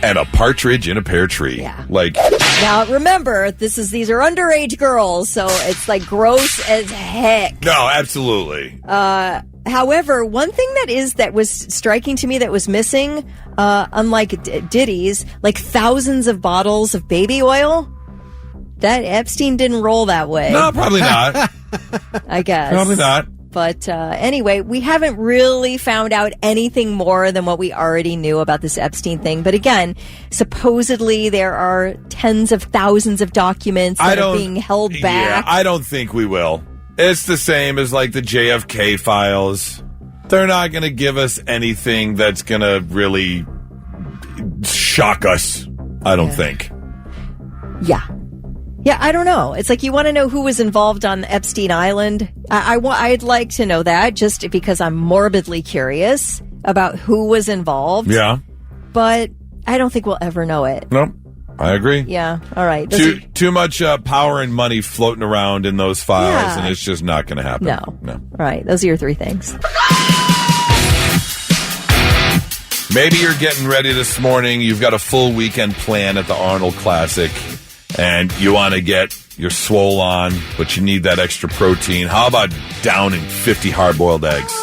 and a partridge in a pear tree. Yeah. Like, now remember, these are underage girls, so it's like gross as heck. no, absolutely. However, one thing that was striking to me that was missing, unlike Diddy's, like thousands of bottles of baby oil. That Epstein didn't roll that way. No, probably not. I guess. Probably not. But anyway, we haven't really found out anything more than what we already knew about this Epstein thing. But again, supposedly there are tens of thousands of documents that are being held back. Yeah, I don't think we will. It's the same as like the JFK files. They're not going to give us anything that's going to really shock us, I don't think. Yeah. Yeah, I don't know. It's like you want to know who was involved on Epstein Island. I'd like to know that just because I'm morbidly curious about who was involved. Yeah. But I don't think we'll ever know it. Nope. I agree. Yeah. All right. Too much power and money floating around in those files, and it's just not going to happen. No. All right. Those are your three things. Maybe you're getting ready this morning. You've got a full weekend plan at the Arnold Classic, and you want to get your swole on, but you need that extra protein. How about downing 50 hard-boiled eggs?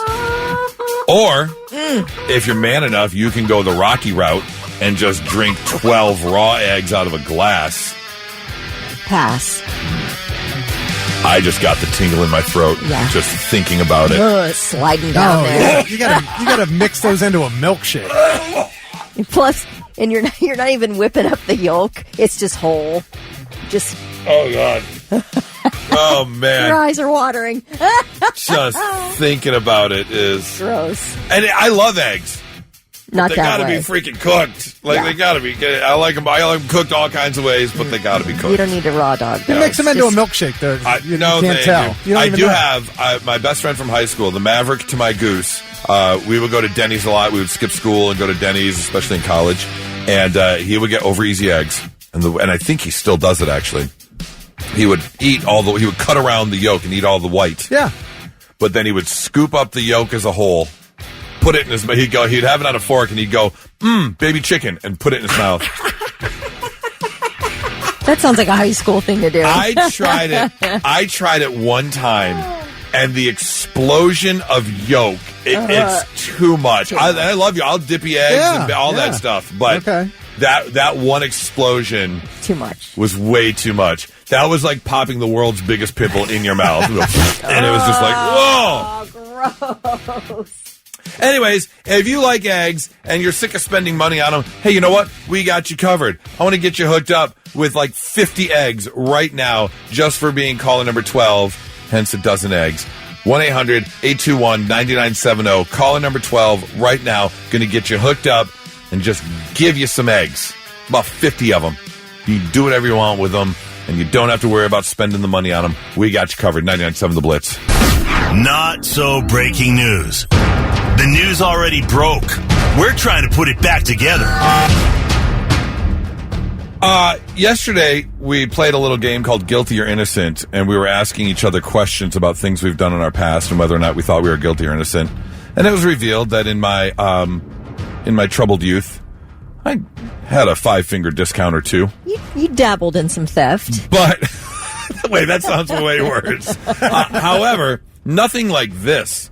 Or, if you're man enough, you can go the Rocky route and just drink 12 raw eggs out of a glass. Pass. I just got the tingle in my throat just thinking about it. Sliding down there. You gotta mix those into a milkshake. Plus, and you're not even whipping up the yolk. It's just whole. Just. Oh God. Oh man. Your eyes are watering. Just thinking about it is gross. And I love eggs. Not they that gotta way. be freaking cooked. Like they gotta be. I like them cooked all kinds of ways, but they gotta be cooked. You don't need a raw dog. You mix them into a milkshake. There, you can't tell. You don't I even do know. have my best friend from high school, the Maverick to my Goose. We would go to Denny's a lot. We would skip school and go to Denny's, especially in college. And he would get over easy eggs, and I think he still does it actually. He would he would cut around the yolk and eat all the white. Yeah. But then he would scoop up the yolk as a whole, put it in his mouth. He'd have it on a fork and he'd go, baby chicken, and put it in his mouth. That sounds like a high school thing to do. I tried it one time, and the explosion of yolk, it's too much. I love you. I'll dippy eggs and all that stuff, but that one explosion too much. Was way too much. That was like popping the world's biggest pimple in your mouth. And it was just like, whoa. Gross. Anyways, if you like eggs and you're sick of spending money on them, hey, you know what? We got you covered. I want to get you hooked up with like 50 eggs right now just for being caller number 12, hence a dozen eggs. 1-800-821-9970. Caller number 12 right now. Going to get you hooked up and just give you some eggs. About 50 of them. You can do whatever you want with them, and you don't have to worry about spending the money on them. We got you covered. 99.7 The Blitz. Not so breaking news. The news already broke. We're trying to put it back together. Yesterday, we played a little game called Guilty or Innocent, and we were asking each other questions about things we've done in our past and whether or not we thought we were guilty or innocent. And it was revealed that in my troubled youth, I had a 5-finger discount or two. You dabbled in some theft. But, wait, that sounds way worse. However, nothing like this.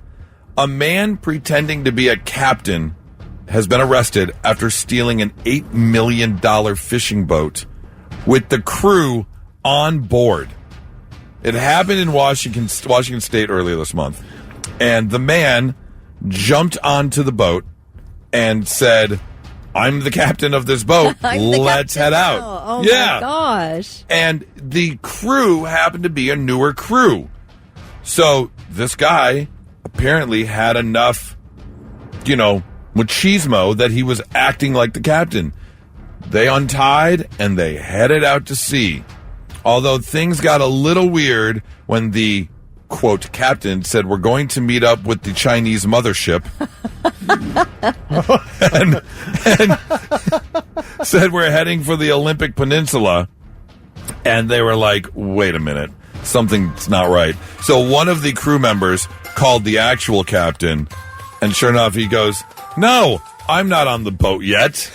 A man pretending to be a captain has been arrested after stealing an $8 million fishing boat with the crew on board. It happened in Washington State earlier this month. And the man jumped onto the boat and said, I'm the captain of this boat. Let's head out. Oh my gosh. And the crew happened to be a newer crew. So this guy apparently had enough, machismo that he was acting like the captain. They untied and they headed out to sea. Although things got a little weird when the, quote, captain said, we're going to meet up with the Chinese mothership. and said we're heading for the Olympic Peninsula. And they were like, wait a minute, something's not right. So one of the crew members called the actual captain, and sure enough, he goes, no, I'm not on the boat yet.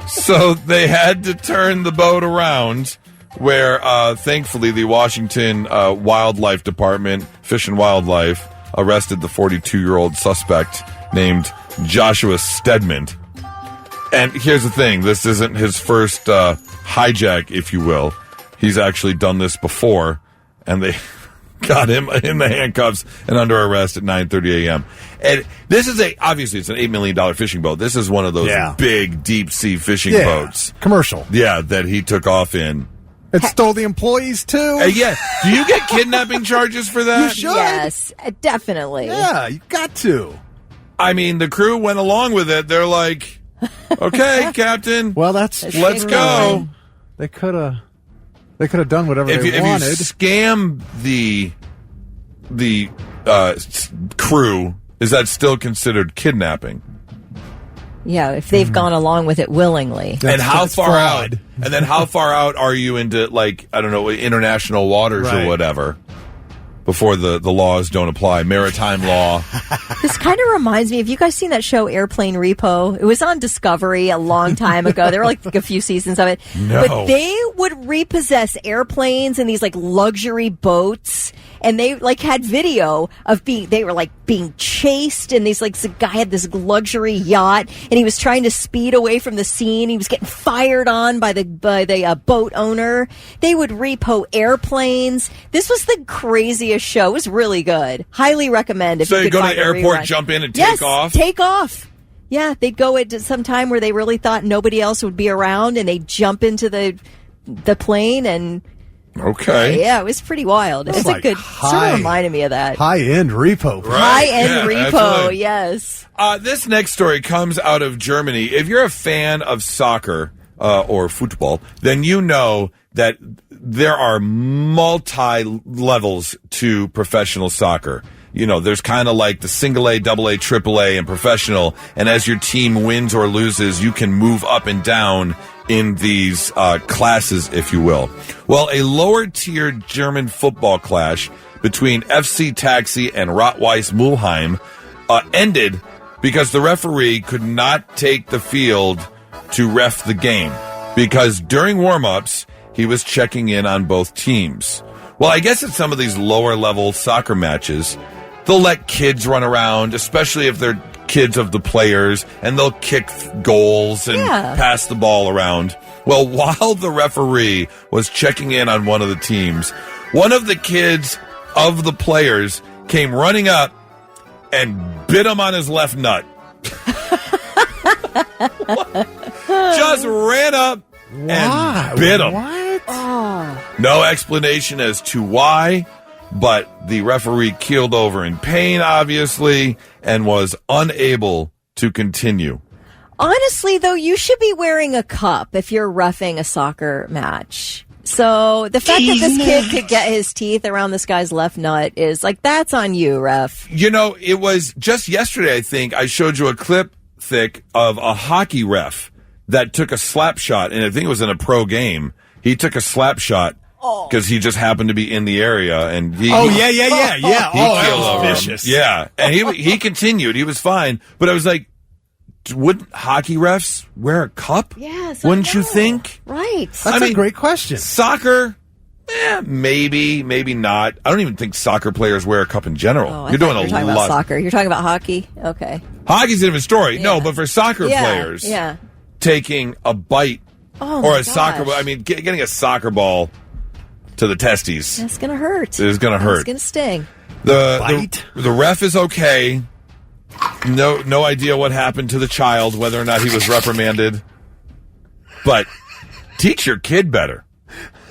So they had to turn the boat around where, thankfully, the Washington Wildlife Department, Fish and Wildlife, arrested the 42-year-old suspect named Joshua Stedman. And here's the thing. This isn't his first hijack, if you will. He's actually done this before, and they got him in the handcuffs and under arrest at 9:30 a.m. And this is obviously it's an $8 million fishing boat. This is one of those big deep sea fishing boats. Commercial. Yeah, that he took off in. It stole the employees, too. Yeah. Do you get kidnapping charges for that? You should. Yes, definitely. Yeah, you got to. I mean, the crew went along with it. They're like, okay, Captain. Well, let's go. They could have done whatever they wanted. If you scam the crew, is that still considered kidnapping? Yeah, if they've gone along with it willingly. And how far out? And then how far out are you into, like, I don't know, international waters or whatever? Before the laws don't apply, maritime law. This kind of reminds me, have you guys seen that show Airplane Repo? It was on Discovery a long time ago. There were like a few seasons of it. No. But they would repossess airplanes and these like luxury boats. And they like had video of they were like being chased, and these like the guy had this luxury yacht, and he was trying to speed away from the scene. He was getting fired on by the boat owner. They would repo airplanes. This was the craziest show. It was really good. Highly recommend. If so you go to find the airport, jump in, and take off. Take off. Yeah, they'd go at some time where they really thought nobody else would be around, and they'd jump into the plane and. Okay. Yeah, it was pretty wild. It's like a good, sort of reminded me of that. High-end repo. Right. High-end repo, absolutely. yes. This next story comes out of Germany. If you're a fan of soccer or football, then you know that there are multi-levels to professional soccer. You know, there's kind of like the single A, double A, triple A, and professional. And as your team wins or loses, you can move up and down in these classes, if you will. Well, a lower-tier German football clash between FC Taxi and Rot-Weiss Mulheim ended because the referee could not take the field to ref the game because during warm-ups, he was checking in on both teams. Well, I guess at some of these lower-level soccer matches, they'll let kids run around, especially if they're kids of the players, and they'll kick goals and pass the ball around. Well, while the referee was checking in on one of the teams, one of the kids of the players came running up and bit him on his left nut. Just ran up and bit him. What? Oh. No explanation as to why, but the referee keeled over in pain, obviously, and was unable to continue. Honestly, though, you should be wearing a cup if you're roughing a soccer match. So the fact that this kid could get his teeth around this guy's left nut is like, that's on you, ref. You know, it was just yesterday, I think, I showed you a clip, Thick, of a hockey ref that took a slap shot, and I think it was in a pro game. He took a slap shot because he just happened to be in the area, and he yeah. He that keeled was over him. vicious. Yeah, and he continued. He was fine, but I was like, wouldn't hockey refs wear a cup? Yes, wouldn't you think? Right. That's a great question. Soccer, maybe not. I don't even think soccer players wear a cup in general. Oh, you're doing you're a talking lot. about soccer. You're talking about hockey? Okay. Hockey's a different story. No, but for soccer players, taking a bite or a soccer ball, I mean, getting a soccer ball to the testes. That's going to hurt. It's going to hurt. It's going to sting. The ref is okay. No idea what happened to the child, whether or not he was reprimanded. But teach your kid better.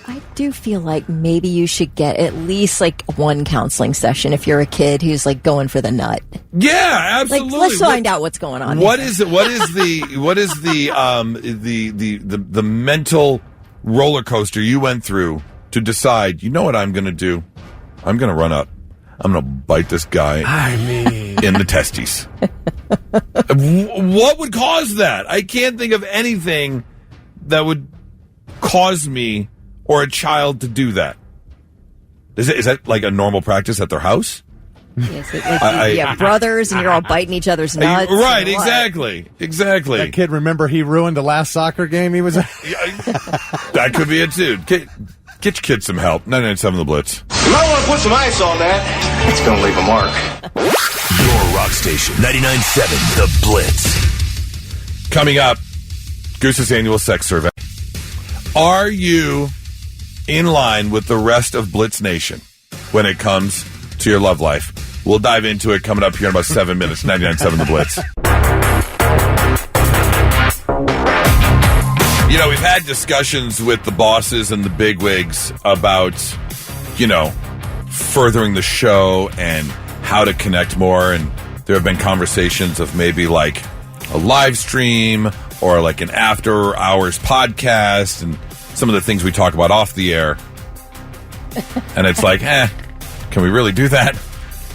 I do feel like maybe you should get at least like one counseling session if you're a kid who's like going for the nut. Yeah, absolutely. Like, let's find out what's going on. What is the mental roller coaster you went through to decide, you know what I'm going to do? I'm going to run up. I'm going to bite this guy in the testes. What would cause that? I can't think of anything that would cause me or a child to do that. Is that like a normal practice at their house? Yes, like brothers, and you're all biting each other's nuts. Right, exactly. That kid, remember, he ruined the last soccer game he was at? That could be it, too. Get your kids some help. 99.7 The Blitz. You might want to put some ice on that. It's going to leave a mark. Your rock station. 99.7 The Blitz. Coming up, Goose's annual sex survey. Are you in line with the rest of Blitz Nation when it comes to your love life? We'll dive into it coming up here in about 7 minutes. 99.7 The Blitz. You know, we've had discussions with the bosses and the bigwigs about, furthering the show and how to connect more. And there have been conversations of maybe like a live stream or like an after hours podcast and some of the things we talk about off the air. And it's like, can we really do that?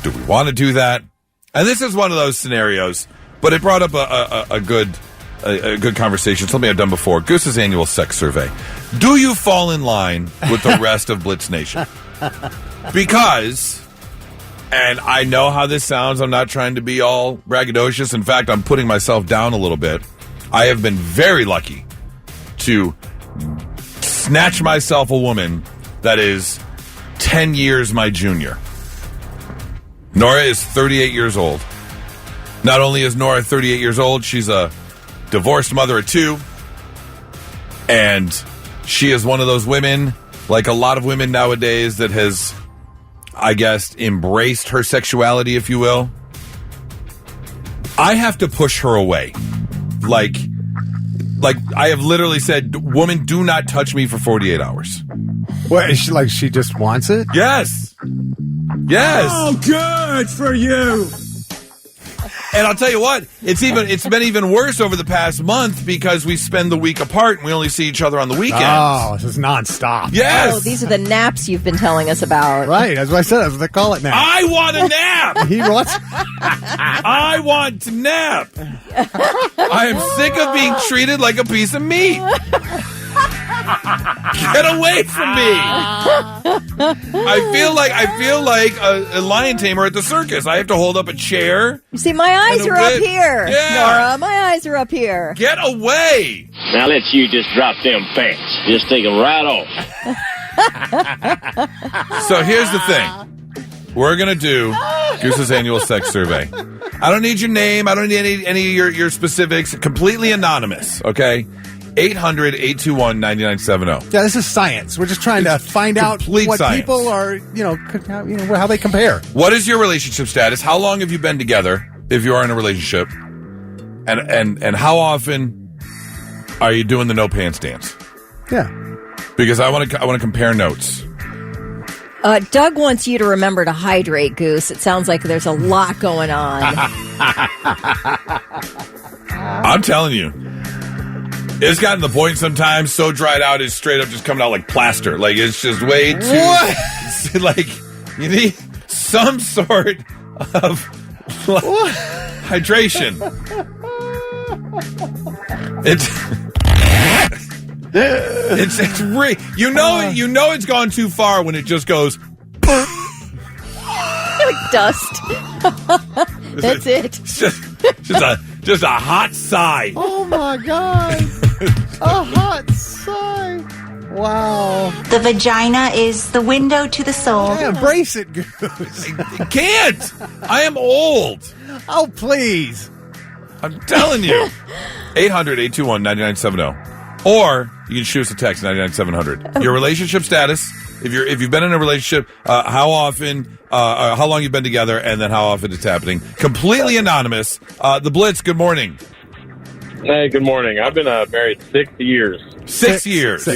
Do we want to do that? And this is one of those scenarios, but it brought up a good conversation, something I've done before. Goose's annual sex survey. Do you fall in line with the rest of Blitz Nation? Because, and I know how this sounds, I'm not trying to be all braggadocious. In fact, I'm putting myself down a little bit. I have been very lucky to snatch myself a woman that is 10 years my junior. Nora is 38 years old. Not only is Nora 38 years old, she's a divorced mother of 2. And she is one of those women, like a lot of women nowadays, that has, I guess, embraced her sexuality, if you will. I have to push her away. Like I have literally said, woman, do not touch me for 48 hours. What, is she like, she just wants it? Yes. Oh, good for you. And I'll tell you what, it's been even worse over the past month because we spend the week apart and we only see each other on the weekends. Oh, this is nonstop. Yes. Oh, these are the naps you've been telling us about. Right, that's what I said. That's what they call it now. I want a nap. He wants. I want to nap. I am sick of being treated like a piece of meat. Get away from me! I feel like a lion tamer at the circus. I have to hold up a chair. You see, my eyes are up here, Yeah. Nora. My eyes are up here. Get away! Now let's you just drop them pants. Just take them right off. So here's the thing. We're going to do Goose's annual sex survey. I don't need your name. I don't need any of your specifics. Completely anonymous, okay? 800-821-9970. Yeah, this is science. We're just trying to find out what science. people are, how they compare. What is your relationship status? How long have you been together, if you are in a relationship? And how often are you doing the no pants dance? Yeah. Because I want to compare notes. Doug wants you to remember to hydrate, Goose. It sounds like there's a lot going on. I'm telling you. It's gotten to the point sometimes so dried out it's straight up just coming out like plaster. Like it's just way too like you need some sort of hydration. It's you know it's gone too far when it just goes like dust. That's it. Just a hot sigh. Oh my God. A hot sigh. Wow. The vagina is the window to the soul. Yeah, embrace it, Goose. I can't. I am old. Oh, please. I'm telling you. 800-821-9970. Or you can shoot us a text, 99700. Your relationship status, if you've been in a relationship, how often, how long you've been together, and then how often it's happening. Completely anonymous. The Blitz, good morning. Hey, good morning. I've been married 6 years. 6 years.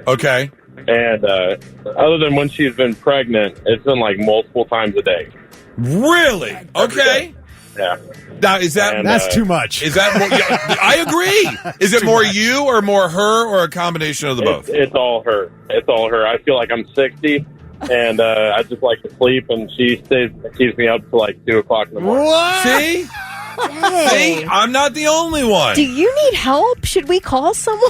Okay. And other than when she's been pregnant, it's been like multiple times a day. Really? Okay. Yeah. Now, is that... That's too much. Is that more... Yeah, I agree. Is it more you or more her or a combination of the both? It's all her. It's all her. I feel like I'm 60, and I just like to sleep, and she keeps me up till like 2 o'clock in the morning. What? See? See, I'm not the only one. Do you need help? Should we call someone?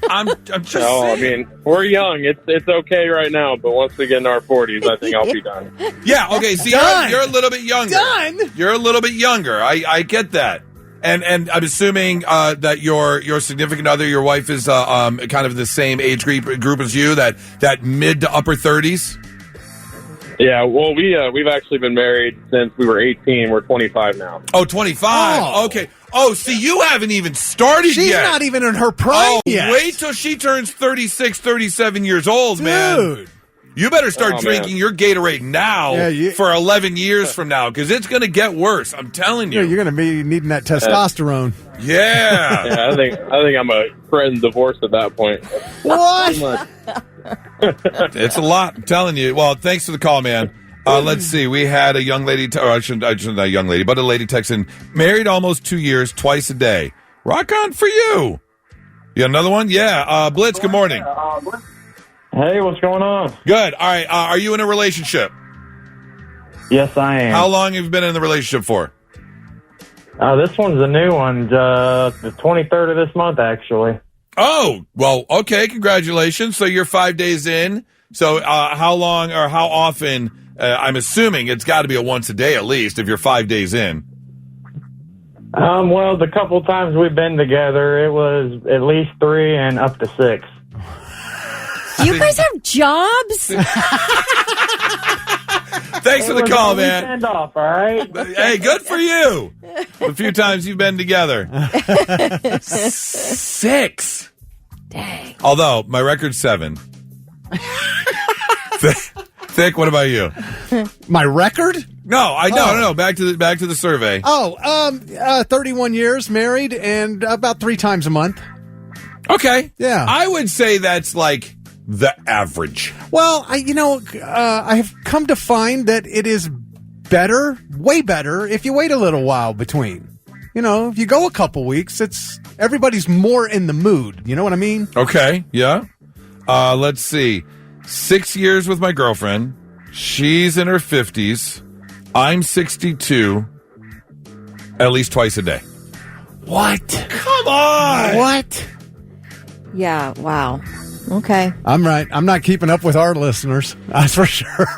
I'm just No, I saying. mean, we're young. It's okay right now, but once we get in our 40s, I think I'll be done. Yeah, okay, see, you're a little bit younger. Done. You're a little bit younger. I get that. And I'm assuming that your significant other, your wife, is kind of the same age group as you, that mid to upper 30s? Yeah, well, we've actually been married since we were 18. We're 25 now. Oh, 25. Oh. Okay. Oh, see, you haven't even started She's yet. not even in her prime yet. Wait till she turns 36, 37 years old, man. Dude. You better start Oh, drinking man. your Gatorade now for 11 years from now, because it's going to get worse. I'm telling you. You're going to be needing that testosterone. Yeah. Yeah, I think I'm a threatened divorce at that point. What? It's a lot. I'm telling you. Well, thanks for the call, man. Let's see. We had a young lady, I shouldn't not a young lady, but a lady texting, married almost 2 years, twice a day. Rock on for you. You got another one? Yeah. Blitz, good morning. Hey, what's going on? Good. All right. Are you in a relationship? Yes, I am. How long have you been in the relationship for? This one's a new one, the 23rd of this month, actually. Oh, well, okay. Congratulations. So you're 5 days in. So how long or how often, I'm assuming it's got to be a once a day at least if you're 5 days in. Well, the couple times we've been together, it was at least 3 and up to 6. You guys have jobs? Thanks for the call, man. Weekend off, all right? Hey, good for you. A few times you've been together. 6. Dang. Although my record's 7. Thick, what about you? My record? No. Back to the survey. 31 years married and about 3 times a month. Okay. Yeah. I would say that's like the average. Well, I have come to find that it is better, way better, if you wait a little while between. If you go a couple weeks, everybody's more in the mood. You know what I mean? Okay. Yeah. Let's see. 6 years with my girlfriend. She's in her 50s. I'm 62. At least twice a day. What? Come on. What? Yeah, wow. Okay. I'm right. I'm not keeping up with our listeners. That's for sure.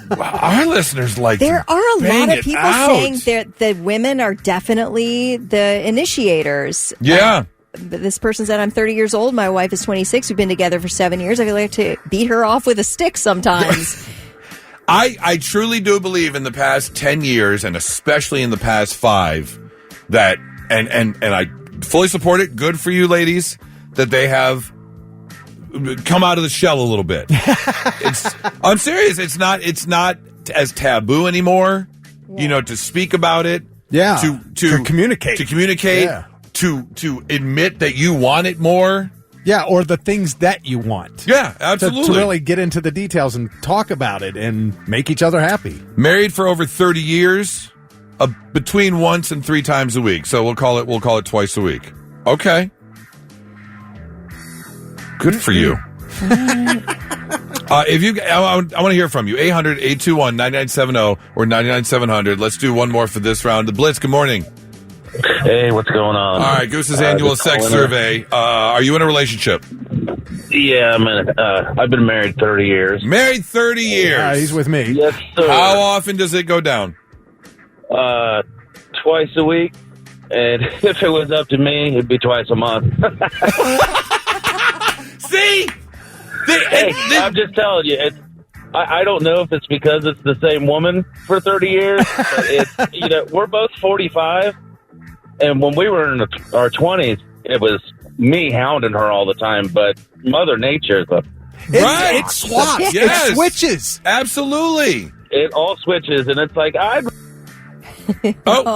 Wow, our listeners like there to are a bang lot of it people out. saying that women are definitely the initiators. Yeah. This person said, I'm 30 years old. My wife is 26. We've been together for 7 years. I feel like to beat her off with a stick sometimes. I truly do believe in the past 10 years, and especially in the past 5, that, and I fully support it, good for you ladies, that they have come out of the shell a little bit. I'm serious. It's not as taboo anymore, to speak about it. Yeah. To communicate. To communicate. Yeah. To admit that you want it more. Yeah, or the things that you want. Yeah, absolutely. To really get into the details and talk about it and make each other happy. Married for over 30 years, between once and 3 times a week. So we'll call it twice a week. Okay. Good for you. I want to hear from you. 800-821-9970 or 99700. Let's do one more for this round. The Blitz, good morning. Hey, what's going on? All right, Goose's annual sex survey. Are you in a relationship? Yeah, I've been married 30 years. Married 30 years. He's with me. Yes, sir. How often does it go down? Twice a week. And if it was up to me, it'd be twice a month. See? I'm just telling you, I don't know if it's because it's the same woman for 30 years, but it's, we're both 45, and when we were in our 20s, it was me hounding her all the time, but Mother Nature, Right. It swaps. Yes. It switches. Absolutely. It all switches, and it's like, well,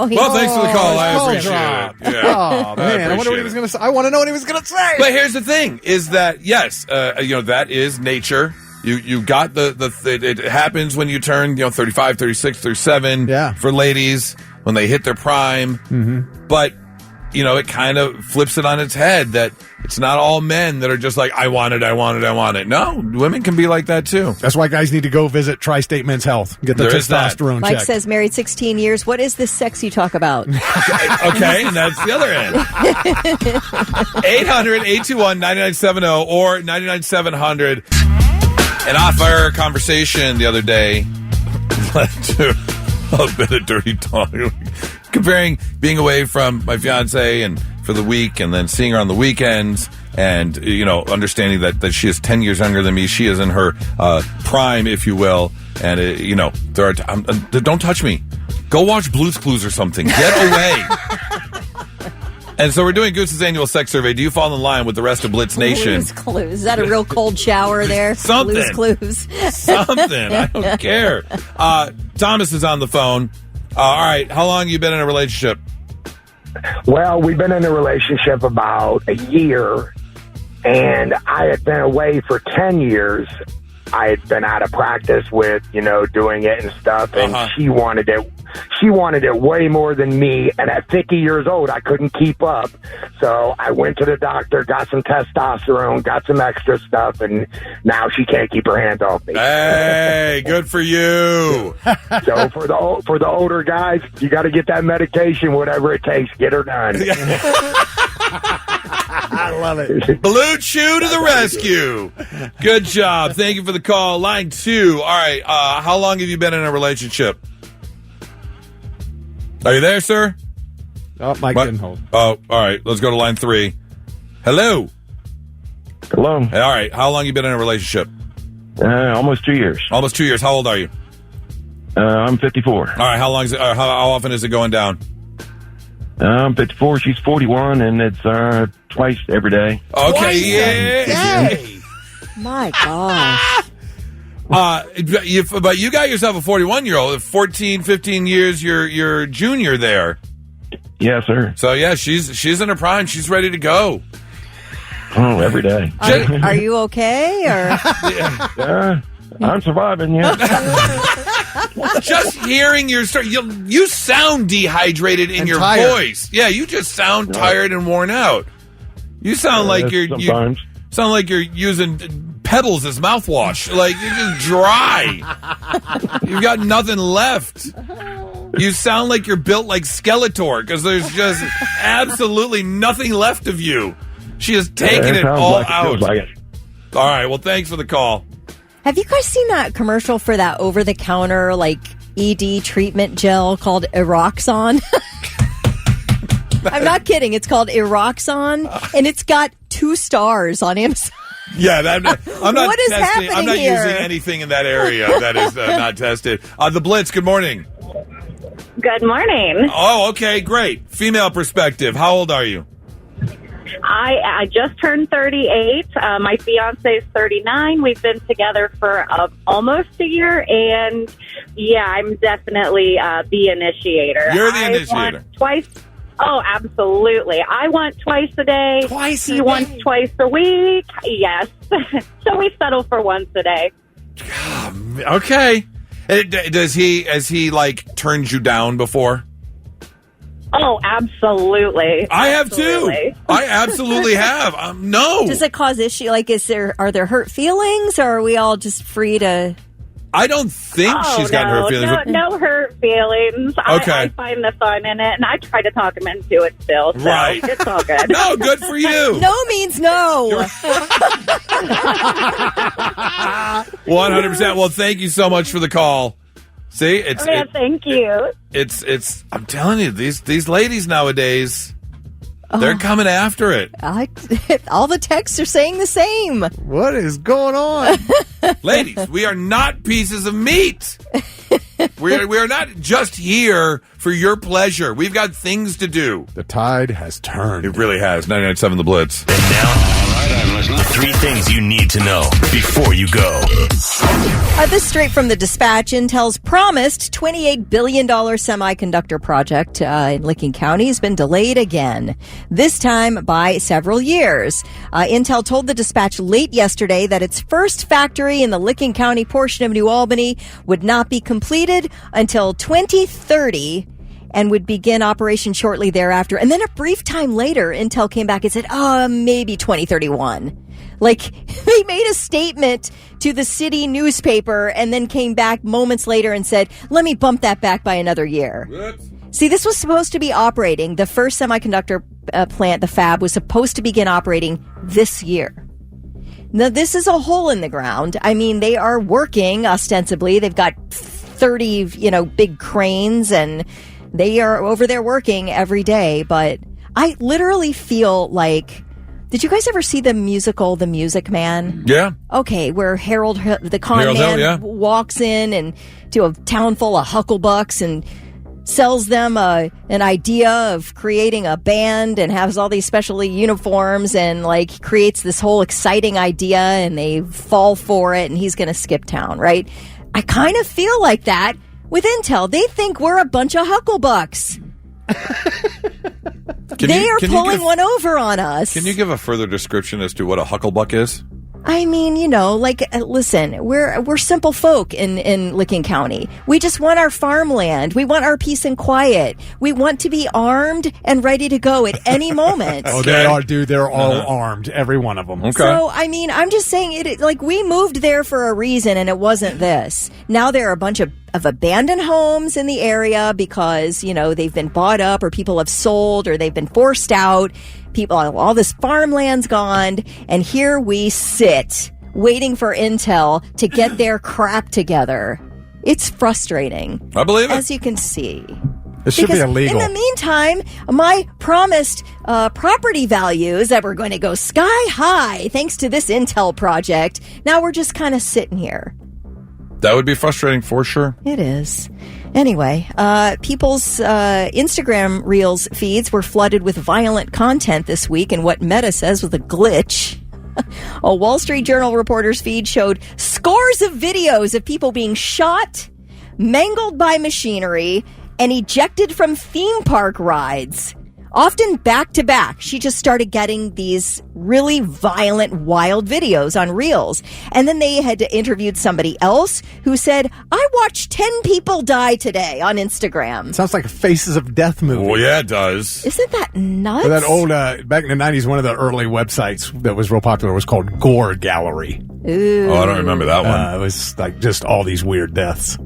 thanks for the call. I appreciate it. Yeah. Oh, man. I wonder what he was going to say. I want to know what he was going to say. But here's the thing, is that, yes, that is nature. You got it happens when you turn, 35, 36, 37 for ladies, when they hit their prime. Mm-hmm. But it kind of flips it on its head that it's not all men that are just like, I want it. No, women can be like that too. That's why guys need to go visit Tri-State Men's Health. Get the testosterone Mike check. says married 16 years. What is this sex you talk about? Okay, and that's the other end. 800-821-9970 or 99700. An off-air conversation the other day led to a bit of dirty talk. Comparing being away from my fiance and for the week and then seeing her on the weekends and, understanding that she is 10 years younger than me. She is in her prime, if you will. And, there are don't touch me. Go watch Blue's Clues or something. Get away. And so we're doing Goose's annual sex survey. Do you fall in line with the rest of Blitz Nation? Blue's Clues. Is that a real cold shower there? Something. Blue's Clues. Something. I don't care. Thomas is on the phone. All right. How long have you been in a relationship? Well, we've been in a relationship about a year, and I had been away for 10 years. I had been out of practice with, doing it and stuff, and she wanted it. She wanted it way more than me, and at 50 years old, I couldn't keep up. So I went to the doctor, got some testosterone, got some extra stuff, and now she can't keep her hands off me. Hey, good for you. So for the older guys, you got to get that medication, whatever it takes, get her done. I love it. Blue Chew to the rescue. Good job. Thank you for the call. Line 2. All right. How long have you been in a relationship? Are you there, sir? Oh, Mike didn't hold. Oh, all right. Let's go to line 3. Hello. Hello. Hey, all right. How long have you been in a relationship? Almost 2 years. Almost 2 years. How old are you? I'm 54. All right. How long is it? How often is it going down? I'm 54. She's 41, and it's twice every day. Okay. Yeah. My gosh. But you got yourself a 41-year-old. 14, 15 years, you're junior there. Yes, sir. So yeah, she's in her prime. She's ready to go. Oh, every day. Are you okay? Or I'm surviving. Yeah. Just hearing your story, you sound dehydrated in your voice. Yeah, you just sound tired and worn out. You sound like you're using Pebbles as mouthwash. Like, you're just dry. You've got nothing left. You sound like you're built like Skeletor because there's just absolutely nothing left of you. She has taken it all out. All right, well, thanks for the call. Have you guys seen that commercial for that over-the-counter, ED treatment gel called Eroxon? I'm not kidding. It's called Eroxon, and it's got 2 stars on Amazon. Yeah, I'm not what is testing. happening I'm not here? using anything in that area that is not tested. The Blitz, good morning. Good morning. Oh, okay, great. Female perspective. How old are you? I just turned 38. My fiance is 39. We've been together for almost a year, and yeah, I'm definitely the initiator. You're the initiator. I want twice. Oh, absolutely. I want twice a day. He wants twice a week. Yes. So we settle for once a day. Okay. Has he turned you down before? Oh, absolutely. I have too. I absolutely have. No. Does it cause issue? Are there hurt feelings, or are we all just free to? I don't think she's got hurt feelings. No hurt feelings. Okay. I find the fun in it, and I try to talk him into it still. So right. It's all good. No, good for you. No means no. 100%. Well, thank you so much for the call. See, thank you. It's. I'm telling you, these ladies nowadays, they're coming after it. All the texts are saying the same. What is going on? Ladies, we are not pieces of meat. We are not just here for your pleasure. We've got things to do. The tide has turned. It really has. 99.7 The Blitz. And now, all right, I'm listening. 3 things you need to know before you go. This straight from the Dispatch. Intel's promised $28 billion semiconductor project in Licking County has been delayed again, this time by several years. Intel told the Dispatch late yesterday that its first factory in the Licking County portion of New Albany would not be completed until 2030. and would begin operation shortly thereafter. And then a brief time later, Intel came back and said, maybe 2031. Like, they made a statement to the city newspaper and then came back moments later and said, let me bump that back by another year. What? See, this was supposed to be operating. The first semiconductor plant, the fab, was supposed to begin operating this year. Now, this is a hole in the ground. I mean, they are working ostensibly. They've got 30, big cranes, and they are over there working every day. But I literally feel like, did you guys ever see the musical The Music Man? Yeah. Okay, where Harold the con man walks in and to a town full of hucklebucks and sells them an idea of creating a band and has all these specialty uniforms and like creates this whole exciting idea, and they fall for it, and he's going to skip town, right? I kind of feel like that with Intel. They think we're a bunch of hucklebucks. They are pulling one over on us. Can you give a further description as to what a hucklebuck is? I mean, listen, we're simple folk in Licking County. We just want our farmland. We want our peace and quiet. We want to be armed and ready to go at any moment. Oh, they are, dude. They're all armed, every one of them. Okay. So, I mean, I'm just saying we moved there for a reason, and it wasn't this. Now there are a bunch of abandoned homes in the area because, they've been bought up or people have sold or they've been forced out. All this farmland's gone, and here we sit waiting for Intel to get their crap together. It's frustrating. I believe it. As you can see. This should be illegal. In the meantime, my promised property values that were going to go sky high thanks to this Intel project, now we're just kind of sitting here. That would be frustrating for sure. It is. Anyway, people's Instagram Reels feeds were flooded with violent content this week in what Meta says was a glitch. A Wall Street Journal reporter's feed showed scores of videos of people being shot, mangled by machinery, and ejected from theme park rides. Often back to back, she just started getting these really violent, wild videos on Reels. And then they had interviewed somebody else who said, I watched 10 people die today on Instagram. Sounds like a Faces of Death movie. Well, yeah, it does. Isn't that nuts? That old, back in the 90s, one of the early websites that was real popular was called Gore Gallery. Ooh. Oh, I don't remember that one. It was like just all these weird deaths.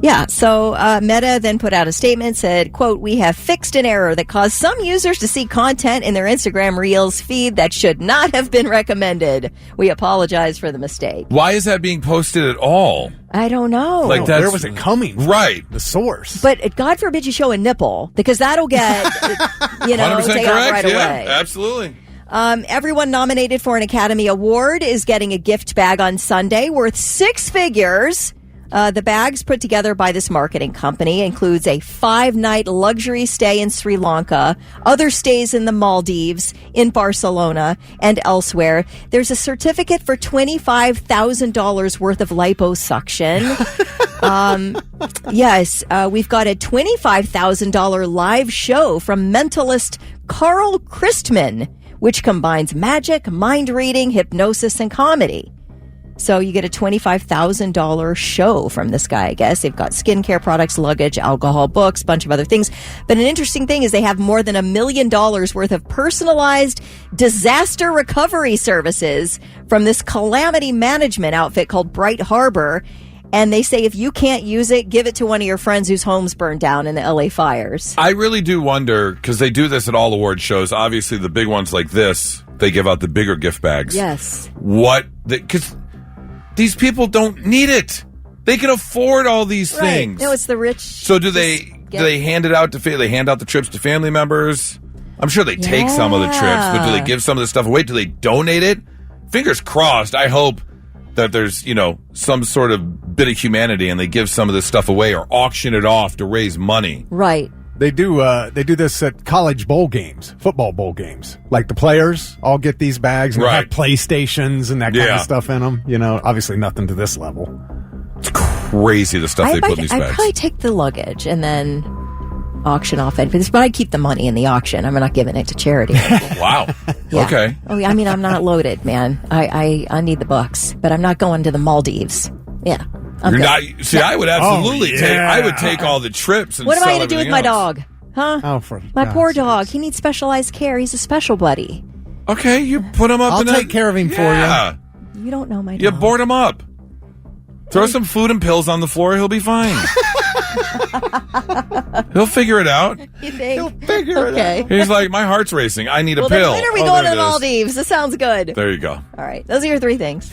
Yeah, so Meta then put out a statement, said, quote, we have fixed an error that caused some users to see content in their Instagram Reels feed that should not have been recommended. We apologize for the mistake. Why is that being posted at all? I don't know. Like where was it coming from? Right. The source. But God forbid you show a nipple, because that'll get, 100% take correct. off right Yeah, away. absolutely. Everyone nominated for an Academy Award is getting a gift bag on Sunday worth 6 figures. The bags put together by this marketing company includes a 5-night luxury stay in Sri Lanka, other stays in the Maldives, in Barcelona, and elsewhere. There's a certificate for $25,000 worth of liposuction. Yes, we've got a $25,000 live show from mentalist Carl Christman, which combines magic, mind reading, hypnosis, and comedy. So you get a $25,000 show from this guy, I guess. They've got skincare products, luggage, alcohol, books, bunch of other things. But an interesting thing is they have more than $1 million worth of personalized disaster recovery services from this calamity management outfit called Bright Harbor. And they say if you can't use it, give it to one of your friends whose homes burned down in the LA fires. I really do wonder, because they do this at all award shows. Obviously, the big ones like this, they give out the bigger gift bags. Yes. Because these people don't need it. They can afford all these things. No, it's the rich. So do they hand it out to they hand out the trips to family members? I'm sure they take some of the trips, but do they give some of the stuff away? Do they donate it? Fingers crossed. I hope that there's, some sort of bit of humanity and they give some of this stuff away or auction it off to raise money. Right. They do this at college bowl games, football bowl games. Like the players all get these bags and they have PlayStations and that kind of stuff in them. Obviously nothing to this level. It's crazy the stuff they put in these bags. I'd probably take the luggage and then auction off it. But I'd keep the money in the auction. I'm not giving it to charity. Wow. Yeah. Okay. Oh, yeah. I mean, I'm not loaded, man. I need the bucks, but I'm not going to the Maldives. Yeah. I'm good. I would absolutely take all the trips. And what am I going going to do with my dog? Huh? Oh, for my poor dog. He needs specialized care. He's a special buddy. Okay, you put him up. I'll take care of him for you. You don't know my dog. You board him up. Throw some food and pills on the floor. He'll be fine. He'll figure it out. You think? He'll figure it out. He's like, my heart's racing. I need a pill. Then when are we going to the Maldives? This sounds good. There you go. All right. Those are your 3 things.